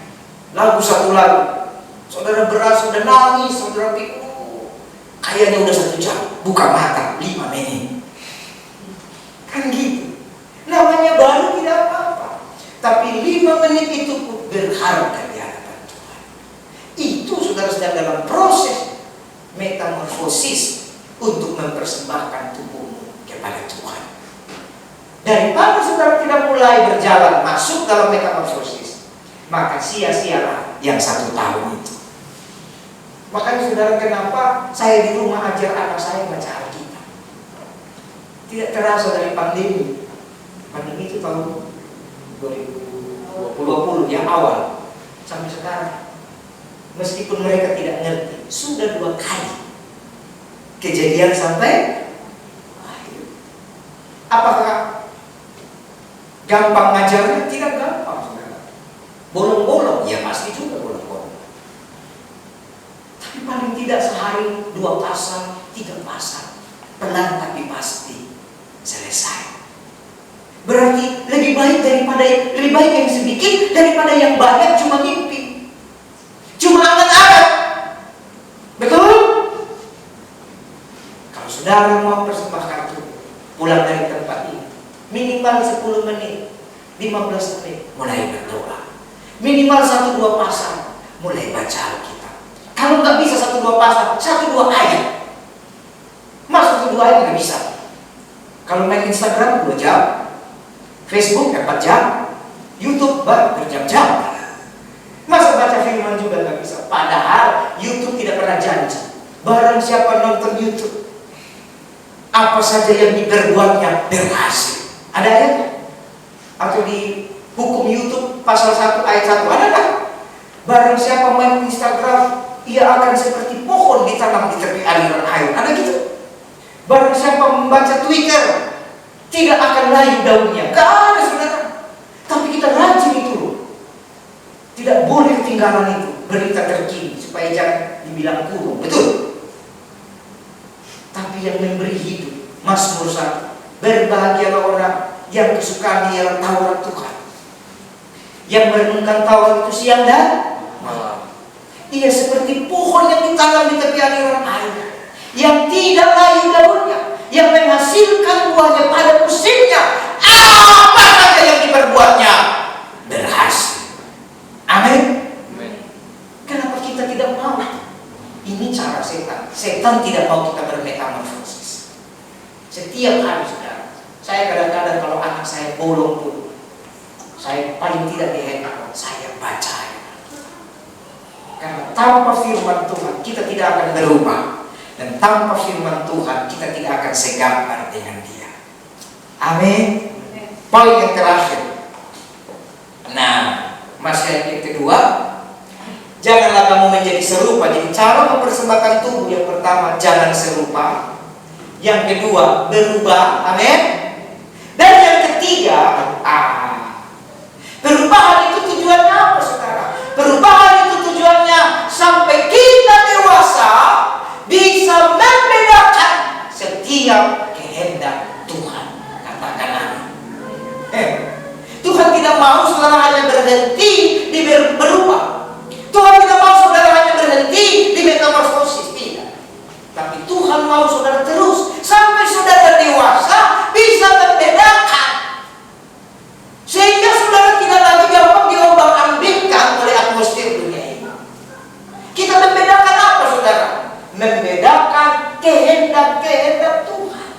lagu 1 lagu, saudara beras, sudah nangis, saudara pikir, kayaknya udah 1 jam, buka mata 5 menit, kan gitu. Namanya baru tidak apa-apa, tapi 5 menit itu pun berharga di hadapan Tuhan. Itu saudara sedang dalam proses metamorfosis untuk mempersembahkan tubuhmu kepada Tuhan. Daripada saudara tidak mulai berjalan masuk dalam metamorfosis, maka sia-sialah yang 1 tahun itu. Makanya saudara, kenapa saya di rumah ajar anak saya baca Alkitab? Tidak terasa dari pandemi. Pandemi itu tahun 2020 yang awal sampai sekarang. Meskipun mereka tidak ngerti, sudah 2 kali kejadian sampai akhir. Apakah gampang ngajarnya? Tidak gampang, saudara. Bolong-bolong, ya pasti juga bolong-bolong. Tapi paling tidak sehari 2 pasal, 3 pasal, pelan tapi pasti selesai. Berarti lebih baik yang sedikit daripada yang banyak cuma mimpi, cuma angan-angan. Betul? Kalau saudara mau persembahkan tubuh, pulang dari tempat ini, minimal 10 menit, 15 menit, mulai berdoa. Minimal 1-2 pasal, mulai baca Alkitab. Kalau nggak bisa 1-2 pasal, 1-2 ayat. Mas 1-2 ayat nggak bisa. Kalau main Instagram 2 jam, Facebook 4 jam, YouTube berjam-jam. Masa baca firman juga nggak bisa. Padahal YouTube tidak pernah janji barang siapa nonton YouTube, apa saja yang diperbuatnya berhasil. Ada ayatnya? Atau di hukum YouTube pasal 1 ayat 1 ada kan? Barang siapa main Instagram, ia akan seperti pohon ditanam di tepi aliran air. Ada gitu? Barang siapa membaca Twitter, tidak akan layu daunnya. Gak ada, saudara. Tapi kita rajin itu loh. Tidak boleh ketinggalan itu berita terkini supaya jangan dibilang kurung. Betul? Tapi yang memberi hidup, Mazmur 1, berbahagialah orang yang kesukaannya ialah Taurat Tuhan, yang merenungkan Taurat itu siang dan malam. Ia seperti pohon yang ditanam di tepi aliran air, yang tidak layu daunnya, yang buahnya pada musimnya. Apa saja yang diperbuatnya berhasil. Amin. Kenapa kita tidak mau? Ini cara setan. Setan tidak mau kita bermetamorfosis. Setiap hari, saudara, saya kadang-kadang kalau anak saya bolong pun, saya paling tidak di handphone, saya baca. Karena tanpa firman Tuhan kita tidak akan berubah, dan tanpa firman Tuhan kita tidak akan segambar dengan Dia. Amin. Poin yang terakhir. Nah, masalah yang kedua, janganlah kamu menjadi serupa. Jadi cara mempersembahkan tubuh, yang pertama jangan serupa, yang kedua berubah. Amin. Dan yang ketiga, perubahan itu tujuannya apa, saudara? Perubahan itu tujuannya sampai kita dewasa bisa membedakan setiap kehendak Tuhan. Katakan amin. Tuhan tidak mau saudara hanya berhenti di berubah. Tuhan tidak mau saudara hanya berhenti di metamorfosis, tidak. Tapi Tuhan mau saudara terus sampai saudara dewasa bisa membedakan, sehingga saudara tidak lagi gampang diombang-ambingkan oleh atmosfer dunia ini. Kita membedakan apa, saudara? Membedakan kehendak-kehendak Tuhan.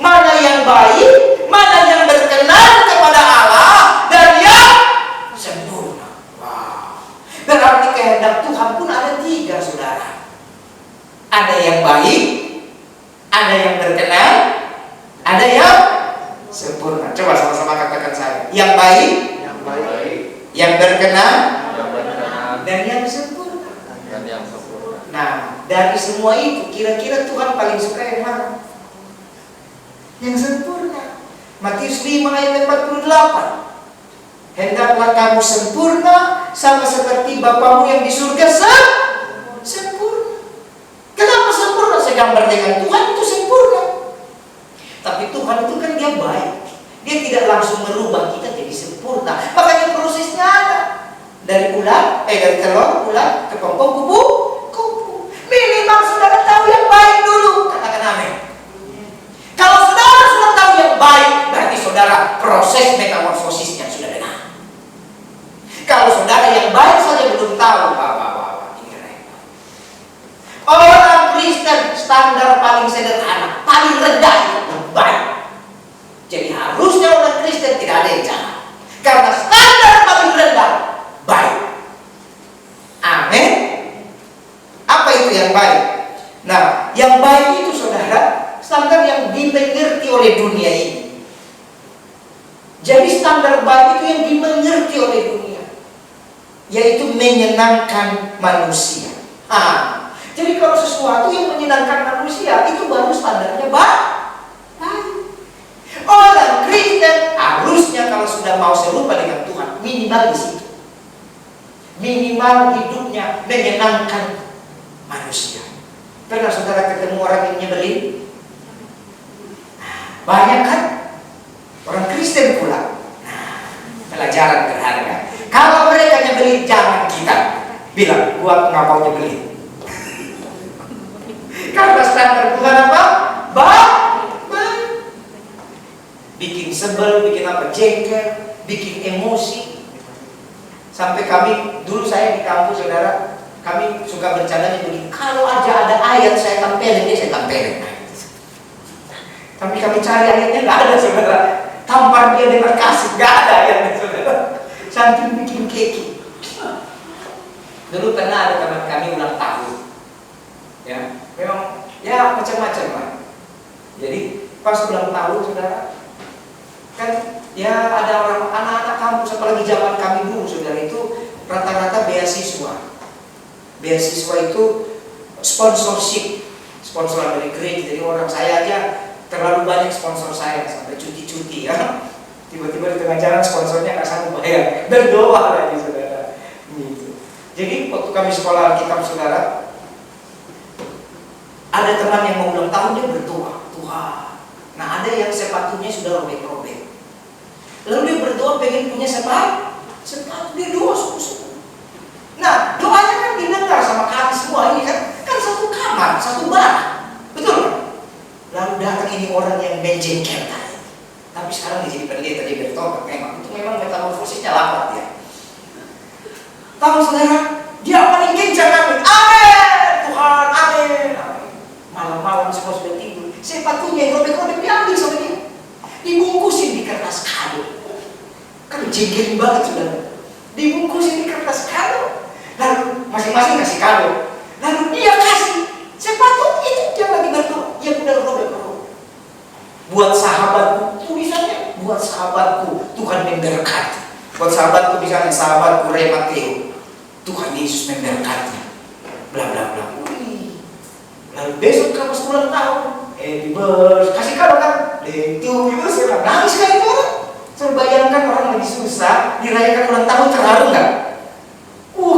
Mana yang baik, mana yang berkenan kepada Allah, dan yang sempurna. Wow. Berarti kehendak Tuhan pun ada 3, saudara. Ada yang baik, ada yang berkenan, ada yang sempurna. Coba sama-sama katakan saya. Yang baik, yang berkenan, dan yang sempurna. Nah, dari semua itu kira-kira Tuhan paling suka yang mana? Yang sempurna. Matius 5 ayat 48. Hendaklah kamu sempurna sama seperti Bapamu yang di surga sempurna. Kenapa sempurna? Segambar dengan Tuhan itu sempurna. Tapi Tuhan itu kan Dia baik. Dia tidak langsung merubah kita jadi sempurna. Makanya prosesnya ada. Dari telur, ulat, ke pompong, kupu. Minimal saudara tahu yang baik dulu. Katakan amin. Kalau saudara sudah tahu yang baik, berarti saudara proses metamorfosisnya sudah benar. Kalau saudara yang baik saja belum tahu, ini repot. Orang Kristen standar paling sederhana, paling rendah itu baik. Jadi harusnya orang Kristen tidak ada yang jahat, karena standar paling rendah baik. Amin. Apa itu yang baik? Nah, yang baik itu saudara, standar yang dimengerti oleh dunia ini. Jadi standar baik itu yang dimengerti oleh dunia, yaitu menyenangkan manusia. Jadi kalau sesuatu yang menyenangkan manusia itu baru standarnya baik. Orang Kristen harusnya kalau sudah mau serupa dengan Tuhan, minimal di situ. Minimal hidupnya menyenangkan manusia. Pernah saudara ketemu orang yang nyebelin? Banyak kan? Orang Kristen pula. Pelajaran berharga. Kalau mereka nyebelin, jangan kita bilang, gua nggak mau nyebelin. Karena standar Tuhan apa? Baik. Bikin sebel, bikin apa? Jengkel, bikin emosi. Sampai kami, dulu saya di kampus saudara, kami suka bercandanya begini, kalau aja ada ayat saya tampilin, dia saya tampilin. Tapi kami cari ayatnya nggak ada, saudara. Tampar dia dengan kasih, nggak ada ayatnya, saudara. Saking bikin keki. Dulu pernah ada teman kami ulang tahun, ya, memang ya macam-macam lah. Jadi pas ulang tahun, saudara, kan ya ada orang anak-anak kampus, apalagi zaman kami dulu, saudara, itu rata-rata beasiswa. Beasiswa itu sponsorship, sponsor dari gereja. Jadi orang saya aja terlalu banyak sponsor saya sampai cuti-cuti, ya. Tiba-tiba di tengah jalan sponsornya nggak sanggup bayar, berdoa lagi, saudara. Gitu. Jadi waktu kami sekolah Alkitab, saudara, ada teman yang mau ulang tahun, dia berdoa, Tuhan. Nah, ada yang sepatunya sudah robek-robek. Lalu dia berdoa pengen punya sepatu, dia doa sungguh-sungguh. Nah, doanya kan didengar sama kami semua ini kan satu kamar, satu barang, betul kan? Lalu datang ini ini orang yang menjengkelkan. Tapi sekarang dia jadi pendeta, dia bertobat. Memang itu memang metamorfosisnya lambat ya. Tahu saudara, dia paling kencang, amin, amin, Tuhan, amin, amin. Malam-malam semua sudah tidur, sepatunya yang robek-robek diambil sama dia, dibungkusin di kertas kado. Kan jengkelin banget saudara. Dibungkusin di kertas kado, lalu masing-masing kasih kado, lalu dia kasih sepatu itu dia lagi berdoa, yang udah robek-robek. Buat sahabatku, tulisannya buat sahabatku Tuhan memberkati. Buat sahabatku misalnya sahabatku Ray Mateo, Tuhan Yesus memberkati, bla bla bla. Lalu besok pas ulang tahun, happy birthday, kasih kado kan? Itu saya nangis kan itu orang. Saya bayangkan orang lagi susah dirayakan ulang tahun, terharu nggak?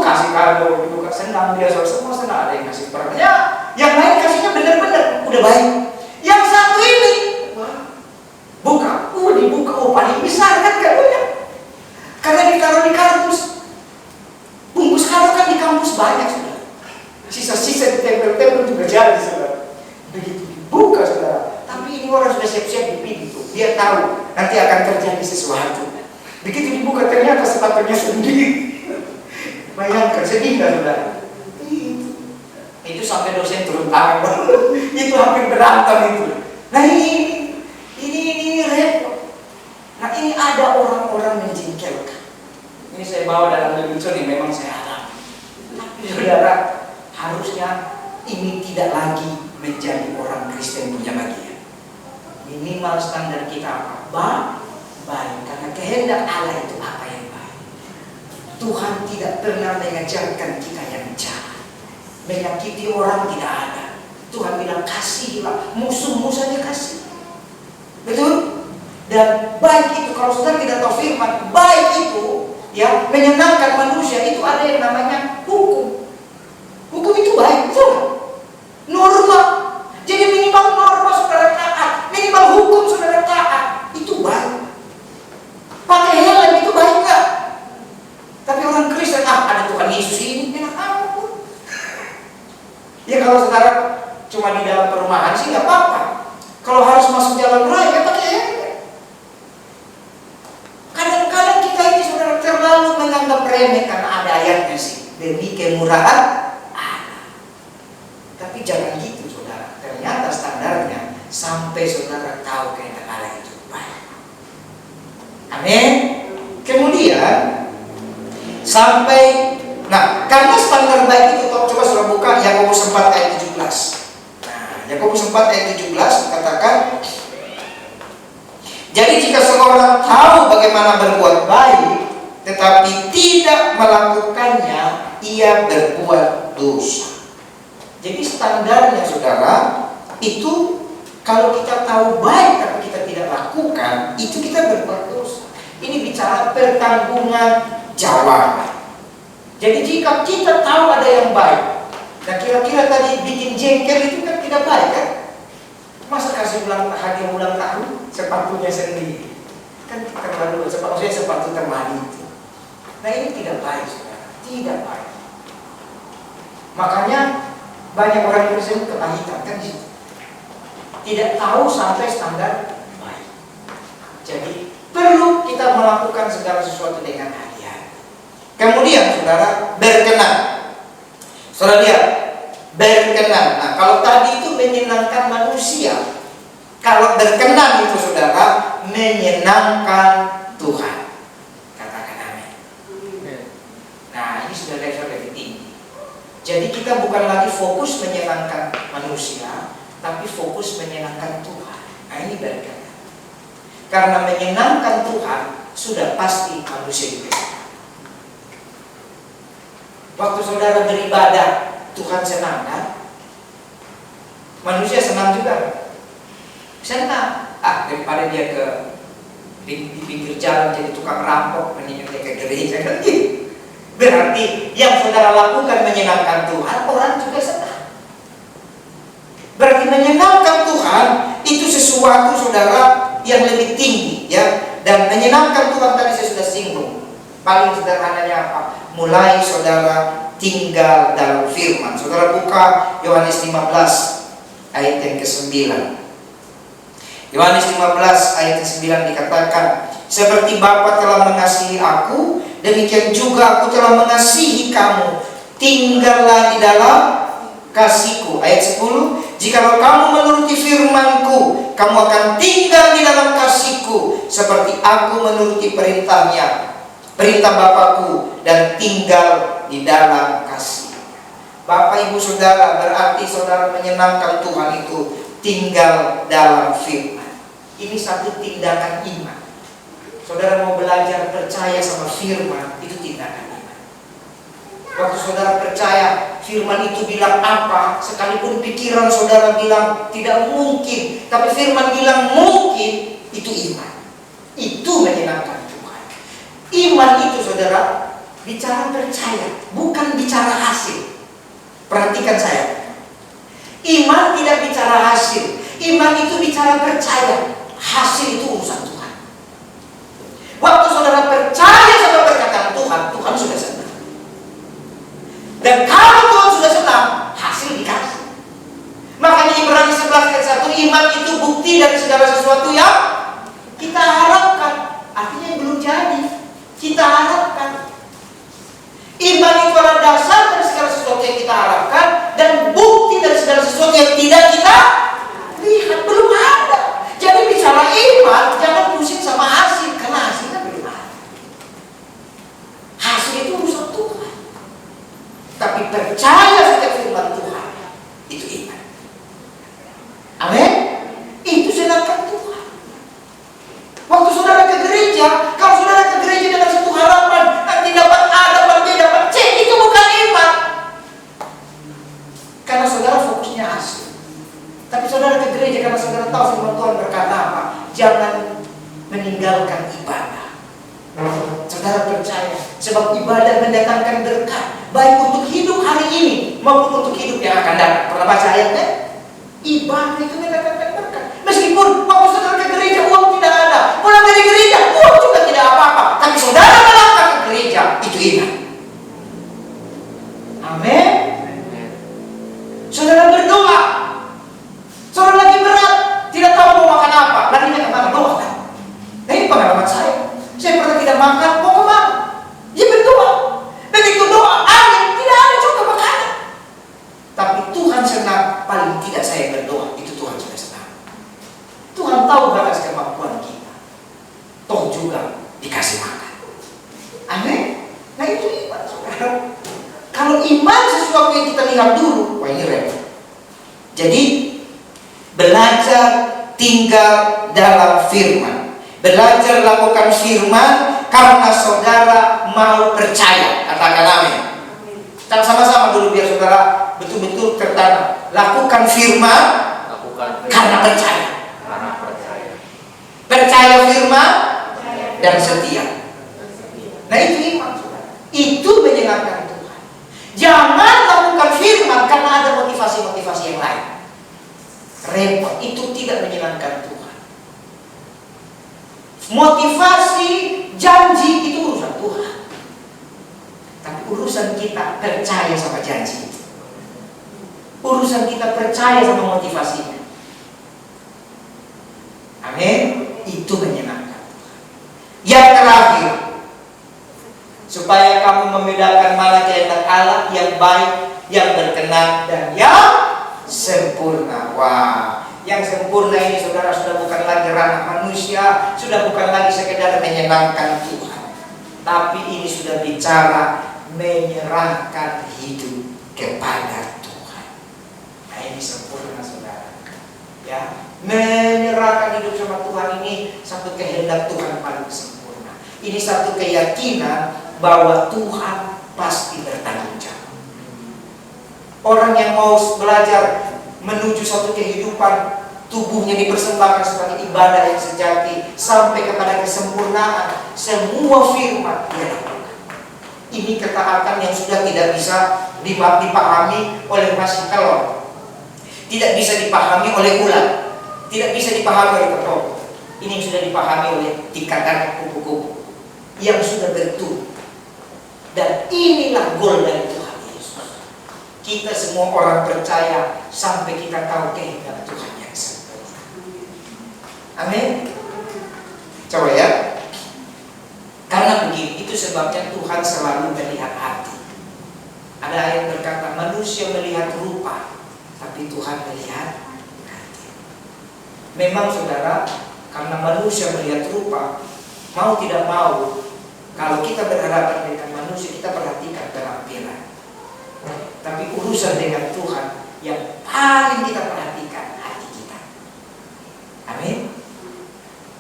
Kasih kado, itu senang dia, semua senang. Ada yang kasih pernya, yang lain kasihnya benar-benar udah baik. Yang satu ini, buka, dibuka, paling besar kan kadonya. Karena ditaruh di kampus. Bungkus kado kan di kampus banyak saudara. Sisa-sisa di tempel-tempel juga jadi saudara. Begitu dibuka saudara. Tapi ini orang sudah siap-siap di pintu. Dia tahu nanti akan terjadi sesuatu. Begitu dibuka ternyata sepatunya sendiri. Bayangkan, sedih nggak saudara? Itu sampai dosen turun tangan. Itu hampir berantem itu. Nah ini repot. Nah ini ada orang-orang menjengkelkan. Ini saya bawa dalam lelucon yang memang saya alami. Tapi saudara, harusnya ini tidak lagi menjadi orang Kristen punya bagian. Minimal standar kita apa? Baik. Karena kehendak Allah itu apa yang baik. Tuhan tidak pernah mengajarkan kita yang jahat. Menyakiti orang tidak ada. Tuhan bilang kasihilah, musuh-musuhnya kasih. Betul? Dan baik itu, kalau saudara tidak tahu firman, baik itu ya menyenangkan manusia, itu ada yang namanya hukum. Hukum itu baik, betul? Norma. Jadi minimal norma saudara taat, minimal hukum saudara taat, itu baik. Pakai helm itu baik nggak? Tapi orang Kristen, ada Tuhan Yesus ini, enak ampun. Ya kalau saudara cuma di dalam perumahan sih nggak apa-apa. Kalau harus masuk jalan raya, pakai helm. Kadang-kadang kita ini saudara terlalu menganggap remeh karena ada ayatnya sih, demi kemurahan Allah. Tapi jangan gitu saudara. Ternyata standarnya sampai saudara tahu kehendak Allah itu baik. Amin. Kemudian sampai, karena standar baik itu, coba saudara buka Yakobus 4 ayat 17. Yakobus 4 ayat 17 katakan, jadi jika seorang tahu bagaimana berbuat baik tetapi tidak melakukannya, ia berbuat dosa. Jadi standarnya saudara itu, kalau kita tahu baik tapi kita tidak lakukan, itu kita berbuat dosa. Ini bicara pertanggungan jawab. Jadi jika kita tahu ada yang baik, nah kira-kira tadi bikin jengkel itu kan tidak baik kan? Masa kasih hadiah ulang tahun sepatunya sendiri, kan terlalu sepatu termani itu. Nah ini tidak baik saudara, tidak baik. Makanya banyak orang Kristen kepahitan kan di situ. Tidak tahu sampai standar baik. Jadi perlu kita melakukan segala sesuatu dengan hati-hati. Kemudian saudara, berkenan. Saudara lihat, berkenan. Nah, kalau tadi itu menyenangkan manusia, kalau berkenan itu saudara menyenangkan Tuhan. Katakan amin. Nah, ini sudah level lebih tinggi. Jadi kita bukan lagi fokus menyenangkan manusia, tapi fokus menyenangkan Tuhan. Nah, ini berkenan. Karena menyenangkan Tuhan sudah pasti manusia juga. Waktu saudara beribadah, Tuhan senang kan? Manusia senang juga. Senang. Daripada dia di pinggir jalan jadi tukang rampok, mendingan dia ke gereja kan gitu. Berarti yang saudara lakukan menyenangkan Tuhan, orang juga senang. Berarti menyenangkan Tuhan itu sesuatu saudara yang lebih tinggi ya. Dan menyenangkan Tuhan tadi saya sudah singgung. Paling sederhananya apa? Mulai saudara tinggal dalam firman. Saudara buka Yohanes 15 ayat yang ke-9. Yohanes 15 ayat 9 dikatakan, seperti Bapa telah mengasihi aku, demikian juga aku telah mengasihi kamu. Tinggallah di dalam kasihku. Ayat 10, jikalau kamu menuruti firmanku, kamu akan tinggal di dalam kasihku, seperti aku menuruti perintah Bapakku, dan tinggal di dalam kasih. Bapak, ibu, saudara, berarti saudara menyenangkan Tuhan itu tinggal dalam firman. Ini satu tindakan iman. Saudara mau belajar percaya sama firman, itu tindakan iman. Waktu saudara percaya firman itu bilang apa, sekalipun pikiran saudara bilang tidak mungkin, tapi firman bilang mungkin, itu iman. Itu menyenangkan Tuhan. Iman itu saudara bicara percaya, bukan bicara hasil. Perhatikan saya, iman tidak bicara hasil. Iman itu bicara percaya. Hasil itu urusan Tuhan. Waktu saudara percaya sama perkataan Tuhan, Tuhan sudah senang. Dan kalau Tuhan sudah senang, hasil dikasih. Makanya Ibrani 11 ayat 1, iman itu bukti dari segala sesuatu yang kita harapkan. Artinya yang belum jadi, kita harapkan. Iman itu adalah dasar dari segala sesuatu yang kita harapkan, dan bukti dari segala sesuatu yang tidak kita lihat. Belum ada. Jadi bicara iman, jangan pusing sama hasil, karena hasilnya belum ada. Hasil itu urusan Tuhan. Tapi percaya setiap firman Tuhan, itu iman. Amin. Itu senangkan Tuhan. Waktu saudara ke gereja, kalau saudara ke gereja dengan satu harapan, nanti dapat A, dapat B, dapat C, itu bukan iman. Karena saudara fokusnya hasil. Tapi saudara ke gereja karena saudara tahu firman Tuhan berkata apa? Jangan meninggalkan ibadah. Saudara percaya, sebab ibadah mendatangkan berkat, baik untuk hidup hari ini maupun untuk hidup yang akan datang. Pernah baca ayatnya? Ibadah itu mendatangkan berkat. Meskipun waktu saudara ke gereja uang tidak ada, pulang dari gereja uang juga tidak apa-apa, tapi saudara melangkah ke gereja, itu iman. Amin. Saudara berdoa, saudara lagi berat, tidak tahu mau makan apa, larinya kemana? Doa kan? Nah, ini pengalaman saya. Saya pernah tidak makan, mau kemana? Ya berdoa. Begitu doa, tidak ada juga makanan. Tapi Tuhan senang, paling tidak saya berdoa, itu Tuhan sudah senang. Tuhan tahu batas kemampuan kita, toh juga dikasih makan. Amin. Nah itu iman, saudara. Kalau iman sesuatu yang kita lihat dulu, wah ini repot. Jadi belajar tinggal dalam firman. Belajar lakukan firman karena saudara mau percaya. Katakan amin. Kita sama-sama dulu biar saudara betul-betul tertanam. Lakukan firman, karena percaya. Percaya firman dan setia. Nah itu iman, saudara. Itu menyenangkan Tuhan. Jangan lakukan firman karena ada motivasi-motivasi yang lain. Repot, itu tidak menyenangkan Tuhan. Motivasi, janji itu urusan Tuhan. Tapi urusan kita percaya sama janji itu. Urusan kita percaya sama motivasinya. Amin. Itu menyenangkan Tuhan. Yang terakhir, supaya kamu membedakan mana kehendak Allah yang baik, yang berkenan, dan yang sempurna. Wah, yang sempurna ini saudara sudah bukan lagi ranah manusia, sudah bukan lagi sekedar menyenangkan Tuhan, tapi ini sudah bicara menyerahkan hidup kepada Tuhan. Nah ini sempurna, saudara. Ya, menyerahkan hidup sama Tuhan ini satu kehendak Tuhan paling sempurna. Ini satu keyakinan bahwa Tuhan pasti bertanggung jawab. Orang yang mau belajar menuju satu kehidupan, tubuhnya dipersembahkan sebagai ibadah yang sejati sampai kepada kesempurnaan, semua firman dia lakukan. Ini ketaatan yang sudah tidak bisa dipahami oleh masih telur, tidak bisa dipahami oleh ulat, tidak bisa dipahami oleh ketok. Ini yang sudah dipahami oleh tingkatan kupu-kupu yang sudah bertumbuh. Dan inilah goal dari Tuhan Yesus. Kita semua orang percaya sampai kita tahu kehendak Tuhan yang sempurna. Amin. Coba ya. Karena begini, itu sebabnya Tuhan selalu melihat hati. Ada ayat berkata, manusia melihat rupa, tapi Tuhan melihat hati. Memang saudara, karena manusia melihat rupa, mau tidak mau, kalau kita berhadapan dengan manusia, kita perhatikan penampilan. Tapi urusan dengan Tuhan, yang paling kita perhatikan hati kita. Amin.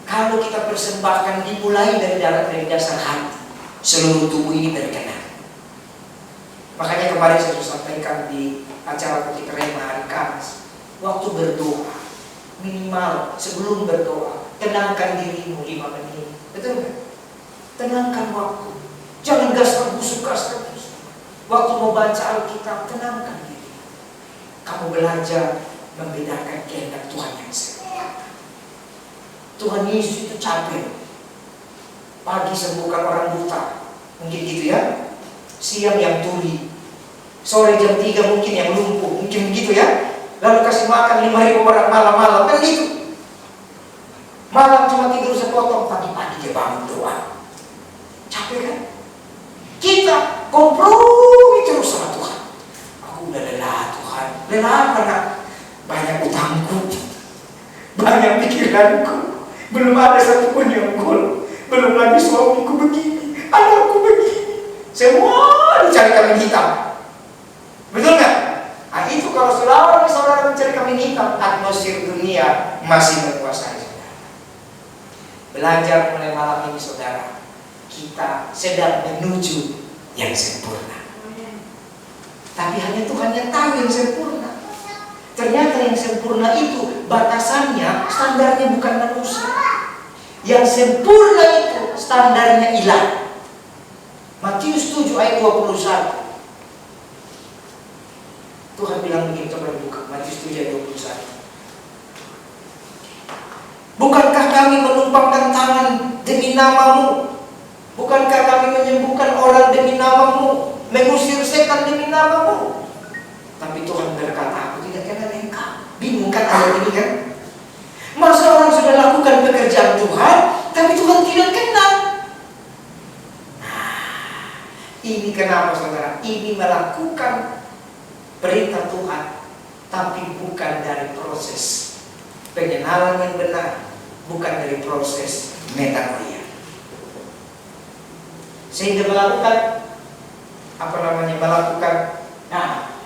Kalau kita persembahkan dimulai dari dasar hati, seluruh tubuh ini berkenan. Makanya kemarin saya sudah sampaikan di acara Putih Rema hari Kamis, waktu berdoa, minimal sebelum berdoa, tenangkan dirimu 5 menit. Betul nggak? Tenangkan waktu. Jangan gas busuk. Waktu mau baca Alkitab, tenangkan diri. Kamu belajar membedakan kehendak Tuhan yang sempurna. Tuhan Yesus itu capek. Pagi sembuhkan orang buta, mungkin gitu ya. Siang yang tuli, sore jam 3 mungkin yang lumpuh, mungkin begitu ya. Lalu kasih makan 5.000 orang malam-malam, kan gitu. Malam cuma tidur sepotong, pagi-pagi dia bangun doa. Capek kan? Kita kompromi terus sama Tuhan. Aku udah lelah Tuhan. Lelah karena banyak utangku, banyak pikiranku. Belum ada satupun yang gol. Belum lagi suamiku begini, anakku begini. Semua dicari kambing hitam. Betul nggak? Nah itu kalau saudara mencari kambing hitam, atmosfer dunia masih menguasai saudara. Belajar mulai malam ini saudara, kita sedang menuju yang sempurna. Tapi hanya Tuhan yang tahu yang sempurna. Ternyata yang sempurna itu batasannya, standarnya bukan manusia. Yang sempurna itu standarnya ilahi. Matius 7 ayat 21. Tuhan bilang begini, coba buka Matius 7 ayat 21. Bukankah kami menumpangkan tangan demi namamu? Bukankah kami menyembuhkan orang demi namamu? Mengusir setan demi namamu? Tapi Tuhan berkata, aku tidak kenal engkau. Bingung kan ayat ini kan? Masa orang sudah lakukan pekerjaan Tuhan, tapi Tuhan tidak kenal? Nah, ini kenapa saudara? Ini melakukan perintah Tuhan, tapi bukan dari proses pengenalan yang benar, bukan dari proses metanoia. Sehingga melakukan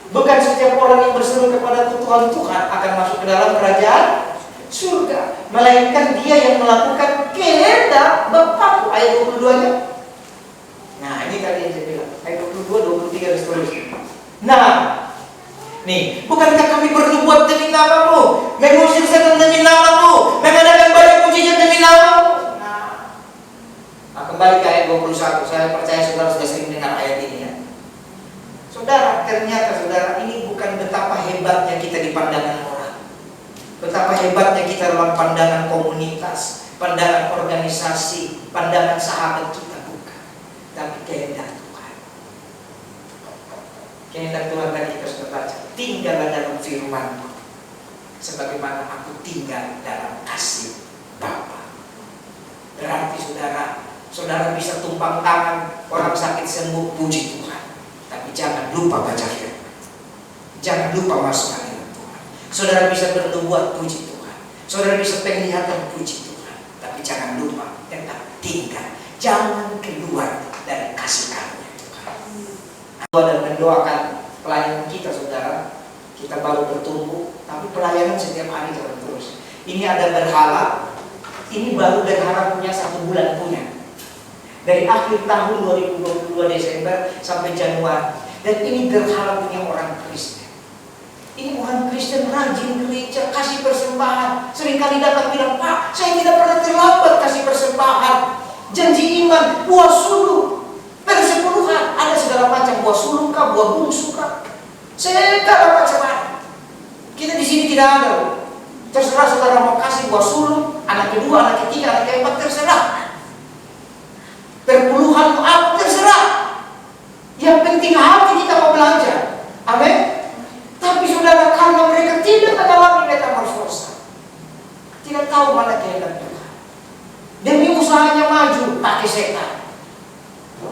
bukan setiap orang yang berseru kepada Tuhan akan masuk ke dalam kerajaan surga, melainkan dia yang melakukan kehendak Bapa. Ayat 22-nya. Nah, ini tadi yang saya bilang. Ayat 22, 23 dan seterusnya. Nah, nih, bukankah kami bernubuat demi namamu, mengusir setan demi namamu, mengadakan banyak mujizat demi namamu? Nah, kembali ke ayat 21. Saya percaya saudara sudah sering dengar ayat ini ya. Saudara, ternyata saudara, ini bukan betapa hebatnya kita di pandangan orang, betapa hebatnya kita dalam pandangan komunitas, pandangan organisasi, pandangan sahabat kita, bukan. Tapi kehendak Tuhan. Kehendak Tuhan tadi kita sudah baca. Tinggallah dalam firman-Mu, sebagaimana aku tinggal dalam kasih Bapa. Berarti saudara bisa tumpang tangan, orang sakit sembuh, puji Tuhan. Tapi jangan lupa baca firman. Jangan lupa masuk hadirat Tuhan. Saudara bisa bernubuat, puji Tuhan. Saudara bisa penglihatan, puji Tuhan. Tapi jangan lupa tetap tinggal. Jangan keluar dari kasih karunia Tuhan. Dan mendoakan pelayanan kita saudara. Kita baru bertumbuh, tapi pelayanan setiap hari jalan terus. Ini ada berhala. Ini baru berhala punya 1 bulan punya. Dari akhir tahun 2022 Desember sampai Januari. Dan ini berhala punya orang Kristen. Ini orang Kristen rajin gereja, kasih persembahan. Seringkali datang bilang, Pak, saya tidak pernah terlambat kasih persembahan. Janji iman, buah suluk, persepuluhan, ada segala macam buah suluk kah, buah bungsu kah, segala macam. Kita di sini tidak ada. Terserah saudara mau kasih buah suluk, anak kedua, anak ketiga, anak keempat, terserah. Perpuluhan apa terserah. Yang penting hati kita mau belajar. Amin. Tapi saudara, karena mereka tidak mengalami metamorfosa, tidak tahu mana kehendak Tuhan. Demi usahanya maju, pakai setan.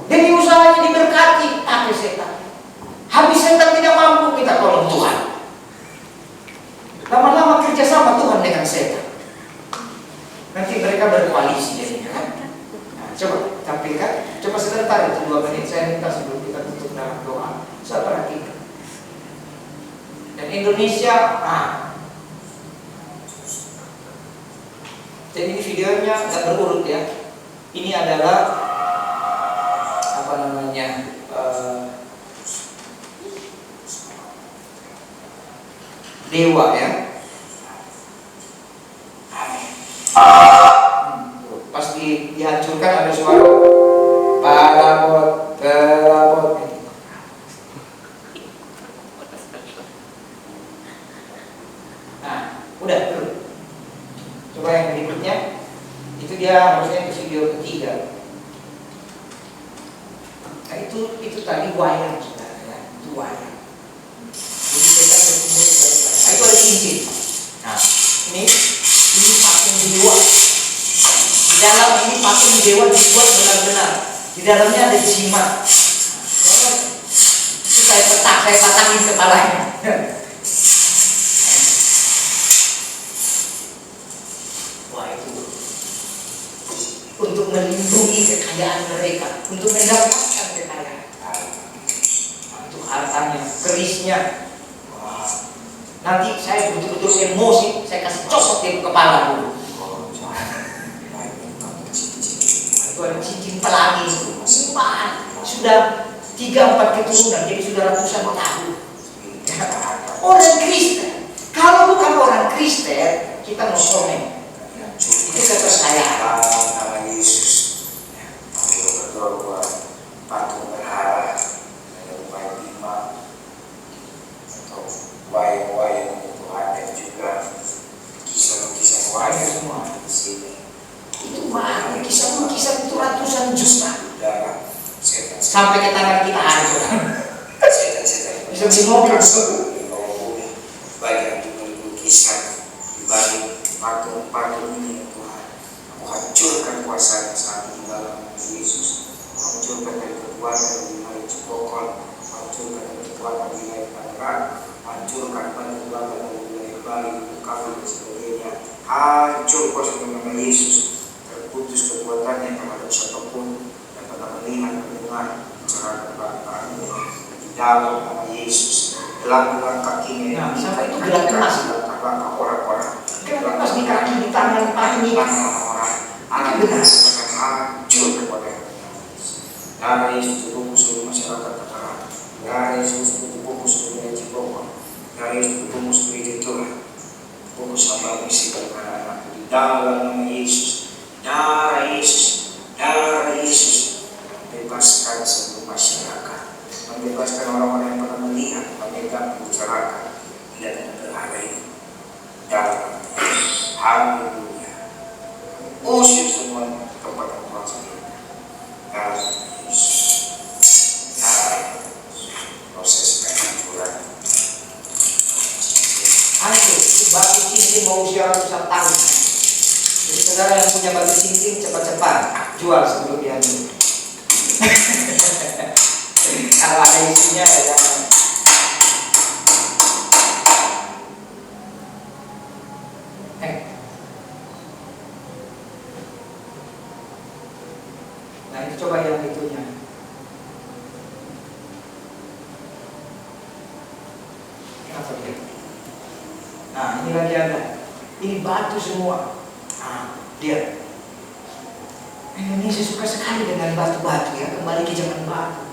Demi usahanya diberkati, pakai setan. Habis setan tidak mampu, minta tolong Tuhan. Lama-lama kerjasama Tuhan dengan setan. Nanti mereka berkoalisi jadinya kan. Nah, coba tampilkan. Coba sebentar itu 2 menit. Saya minta sebelum kita tutup dalam doa. Saya perhatikan. Dan Indonesia, jadi ini videonya nggak berurut ya. Ini adalah apa namanya? Dewa ya. Pas dihancurkan ada suara pelabot. Nah, udah dulu. Coba yang berikutnya. Itu dia harusnya ke video ketiga. Nah, itu tadi wayang saudara ya. Itu wayang. Jadi kita berkumpul di balik wayang. Nah, itu ada cincin. Nah, ini patung dewa. Di dalam ini patung dewa dibuat benar-benar. Di dalamnya ada jimat. Itu saya patangin kepalanya. Wah, itu untuk melindungi kekayaan mereka, untuk mendapatkan kekayaan. Untuk hartanya, kerisnya. Nanti saya betul-betul emosi, saya kasih cosok di kepala dulu. Itu ada cincin pelangi itu. Sudah 3-4 keturunan, jadi sudah ratusan tahun. Orang Kristen, kalau bukan orang Kristen, kita mau komen. Itu kepercayaan. Nama Yesus, betul buat patung berhala, wayang bima, atau wayang-wayang itu ada juga kisah-kisah wayang semua di sini. Itu banyak kisah-kisah itu ratusan juta. Sampai ke tangan kita hancur. Setan-setan Bisa beli mobil. Banyak lukisan di balik patung ini Tuhan. Aku hancurkan kuasanya saat ini dalam Yesus. Hancurkan dari kekuatan di wilayah Cipokol, hancurkan dari kekuatan di wilayah Tangerang, hancurkan dari kekuatan di wilayah Bali, Bukawin dan sebagainya. Hancur kuasa nama Yesus. Terputus kekuatannya terhadap siapapun yang pernah melihat, mendengar, bicara ini di dalam nama Yesus. Gelang-gelang kakinya. Nah, sampai itu gelang emas. Langkah orang-orang. Gelang emas di kaki, di tangan, pakai orang-orang. Anak benas akan hancur kepada darah Yesus berkumpul seluruh masyarakat Tangerang. Darah Yesus berkumpul seluruh wilayah Cipokol. Darah Yesus berkumpul seluruh Itulah. Fokus sama misi kepada anak di dalam nama Yesus. Darah Yesus, darah Yesus bebaskan seluruh masyarakat, membebaskan orang-orang yang pernah melihat, memegang, membicarakan tidak ada berhala ini. Dalam haleluya, usir semua tempat yang Tuhan sendiri. Dalam Yesus, proses penghancuran. Hancur, itu batu cincin mau usia ratusan tahun. Jadi saudara yang punya batu cincin cepat-cepat jual sebelum dihancur. Kalau ada isinya ya jangan. Nah itu coba yang itunya. Kenapa dia? Nah ini lagi ada. Ini batu semua. Dia Indonesia suka sekali dengan batu-batu ya, kembali ke zaman batu.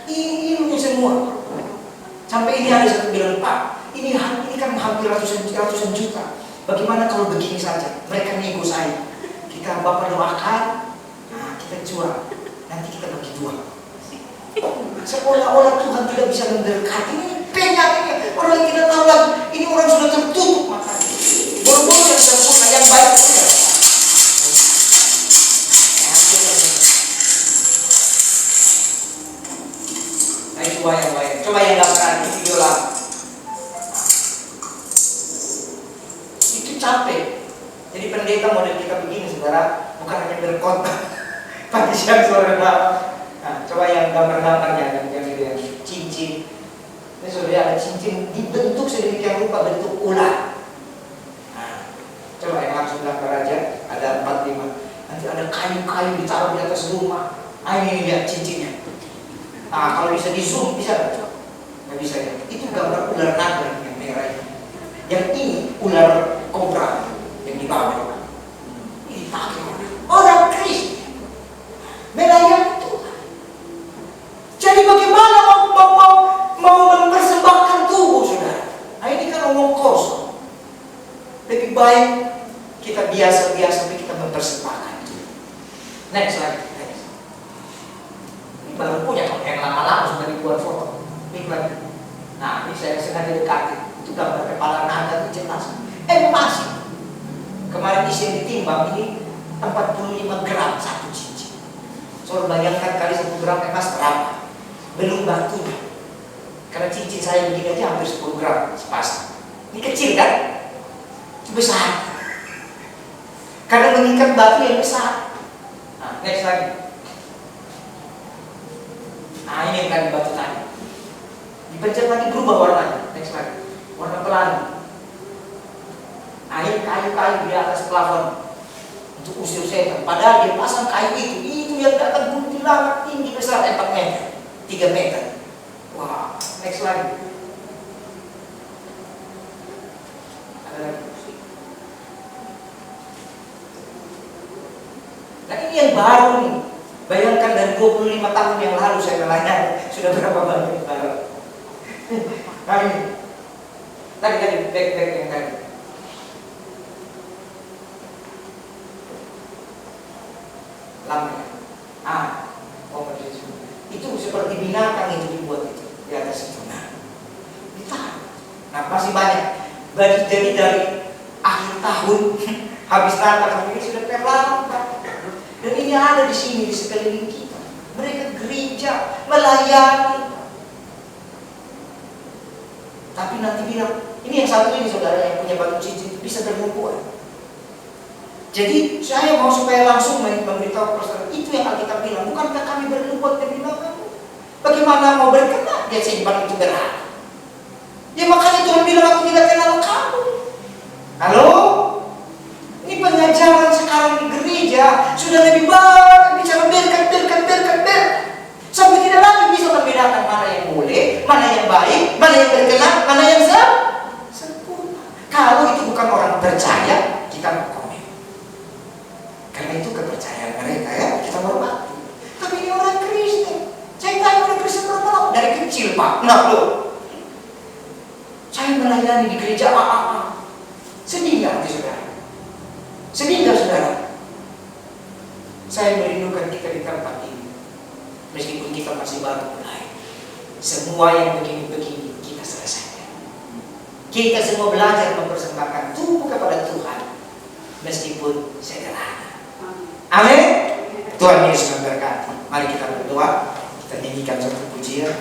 Ini semua. Sampai ini ada satu bilang, Pak, ini kan hampir ratusan juta. Bagaimana kalau begini saja? Mereka nego saya. Kita Bapak doakan, nah kita jual. Nanti kita bagi dua. Seolah-olah Tuhan tidak bisa memberkati. Ini penyakitnya. Orang tidak tahu lagi. Ini orang sudah tertutup matanya. Boro-boro yang sempurna, yang baik saja. Nah itu wayang-wayang. Coba yang gak pernah di video lama. Itu capek. Jadi pendeta model kita begini, saudara, bukan hanya berkhotbah pagi siang sore malam. Nah, coba yang gambar-gambarnya, yang itu yang cincin. Ini sudah ada cincin dibentuk sedemikian rupa, bentuk ular. Nah, coba yang langsung gambar aja, ada 4-5. Nanti ada kayu-kayu ditaruh di atas rumah. Ah, ini lihat cincinnya. Nah, kalau bisa di zoom bisa nggak? Nggak bisa ya. Itu gambar ular naga yang merah ini. Yang ini ular kobra yang di bawah. Ini pakai orang Kristen melayani Tuhan. Jadi bagaimana mau mempersembahkan tubuh, saudara? Nah, ini kan omong kosong. Lebih baik kita biasa-biasa tapi kita mempersembahkan. Next lagi. Ini baru punya, kalau yang lama-lama sudah dibuat foto. Ini lagi. Nah, ini saya sengaja dekati. Itu gambar kepala naga itu jelas. Masih. Kemarin isi yang ditimbang ini 45 gram satu cincin. Soal bayangkan kali 1 gram emas berapa? Belum batunya. Karena cincin saya begini aja hampir 10 gram sepasang. Ini kecil kan? Itu besar. Karena mengikat batu yang besar. Nah, next lagi. Nah, ini yang tadi batu tadi. Dipencet lagi berubah warnanya. Next lagi. Warna pelangi. Nah, ini kayu-kayu di atas plafon untuk usir setan. Padahal dia pasang kayu itu yang akan kuntilanak tinggi besar 4 meter, 3 meter. Wah, next lagi. Ada lagi. Nah, ini yang baru nih. Bayangkan dari 25 tahun yang lalu saya melayani, sudah berapa banyak yang baru. Nah, ini. Tadi back yang tadi. Lampu. Itu seperti binatang itu dibuat itu di atas itu. Nah, ditahan. Nah, masih banyak. Jadi dari akhir tahun habis Natal ini sudah terlambat. Dan ini ada di sini di sekeliling kita. Mereka gereja melayani. Tapi nanti bilang, ini yang satu ini saudara yang punya batu cincin bisa bernubuat. Jadi saya mau supaya langsung memberitahu pastor, itu yang Alkitab bilang, bukankah kami bernubuat demi namamu? Bagaimana mau berkenan? Dia simpan itu berat. Ya makanya Tuhan bilang aku tidak kenal kamu. Halo? Ini pengajaran sekarang di gereja sudah lebih banyak bicara berkat. Sampai tidak lagi bisa membedakan mana yang boleh, mana yang baik, mana yang berkenan, mana yang sempurna. Kalau itu bukan orang percaya, kita mau komen. Karena itu kepercayaan mereka ya, kita hormati. Tapi ini orang Kristen. Saya tanya orang Kristen berapa dari kecil, Pak. Nah, loh. Saya melayani di gereja sedih nggak hati saudara? Sedih nggak saudara? Saya merindukan kita di tempat ini. Meskipun kita masih baru mulai. Semua yang begini-begini kita selesaikan. Kita semua belajar mempersembahkan tubuh kepada Tuhan. Meskipun sederhana. Amin. Tuhan Yesus memberkati. Mari kita berdoa. Kita nyanyikan satu pujian.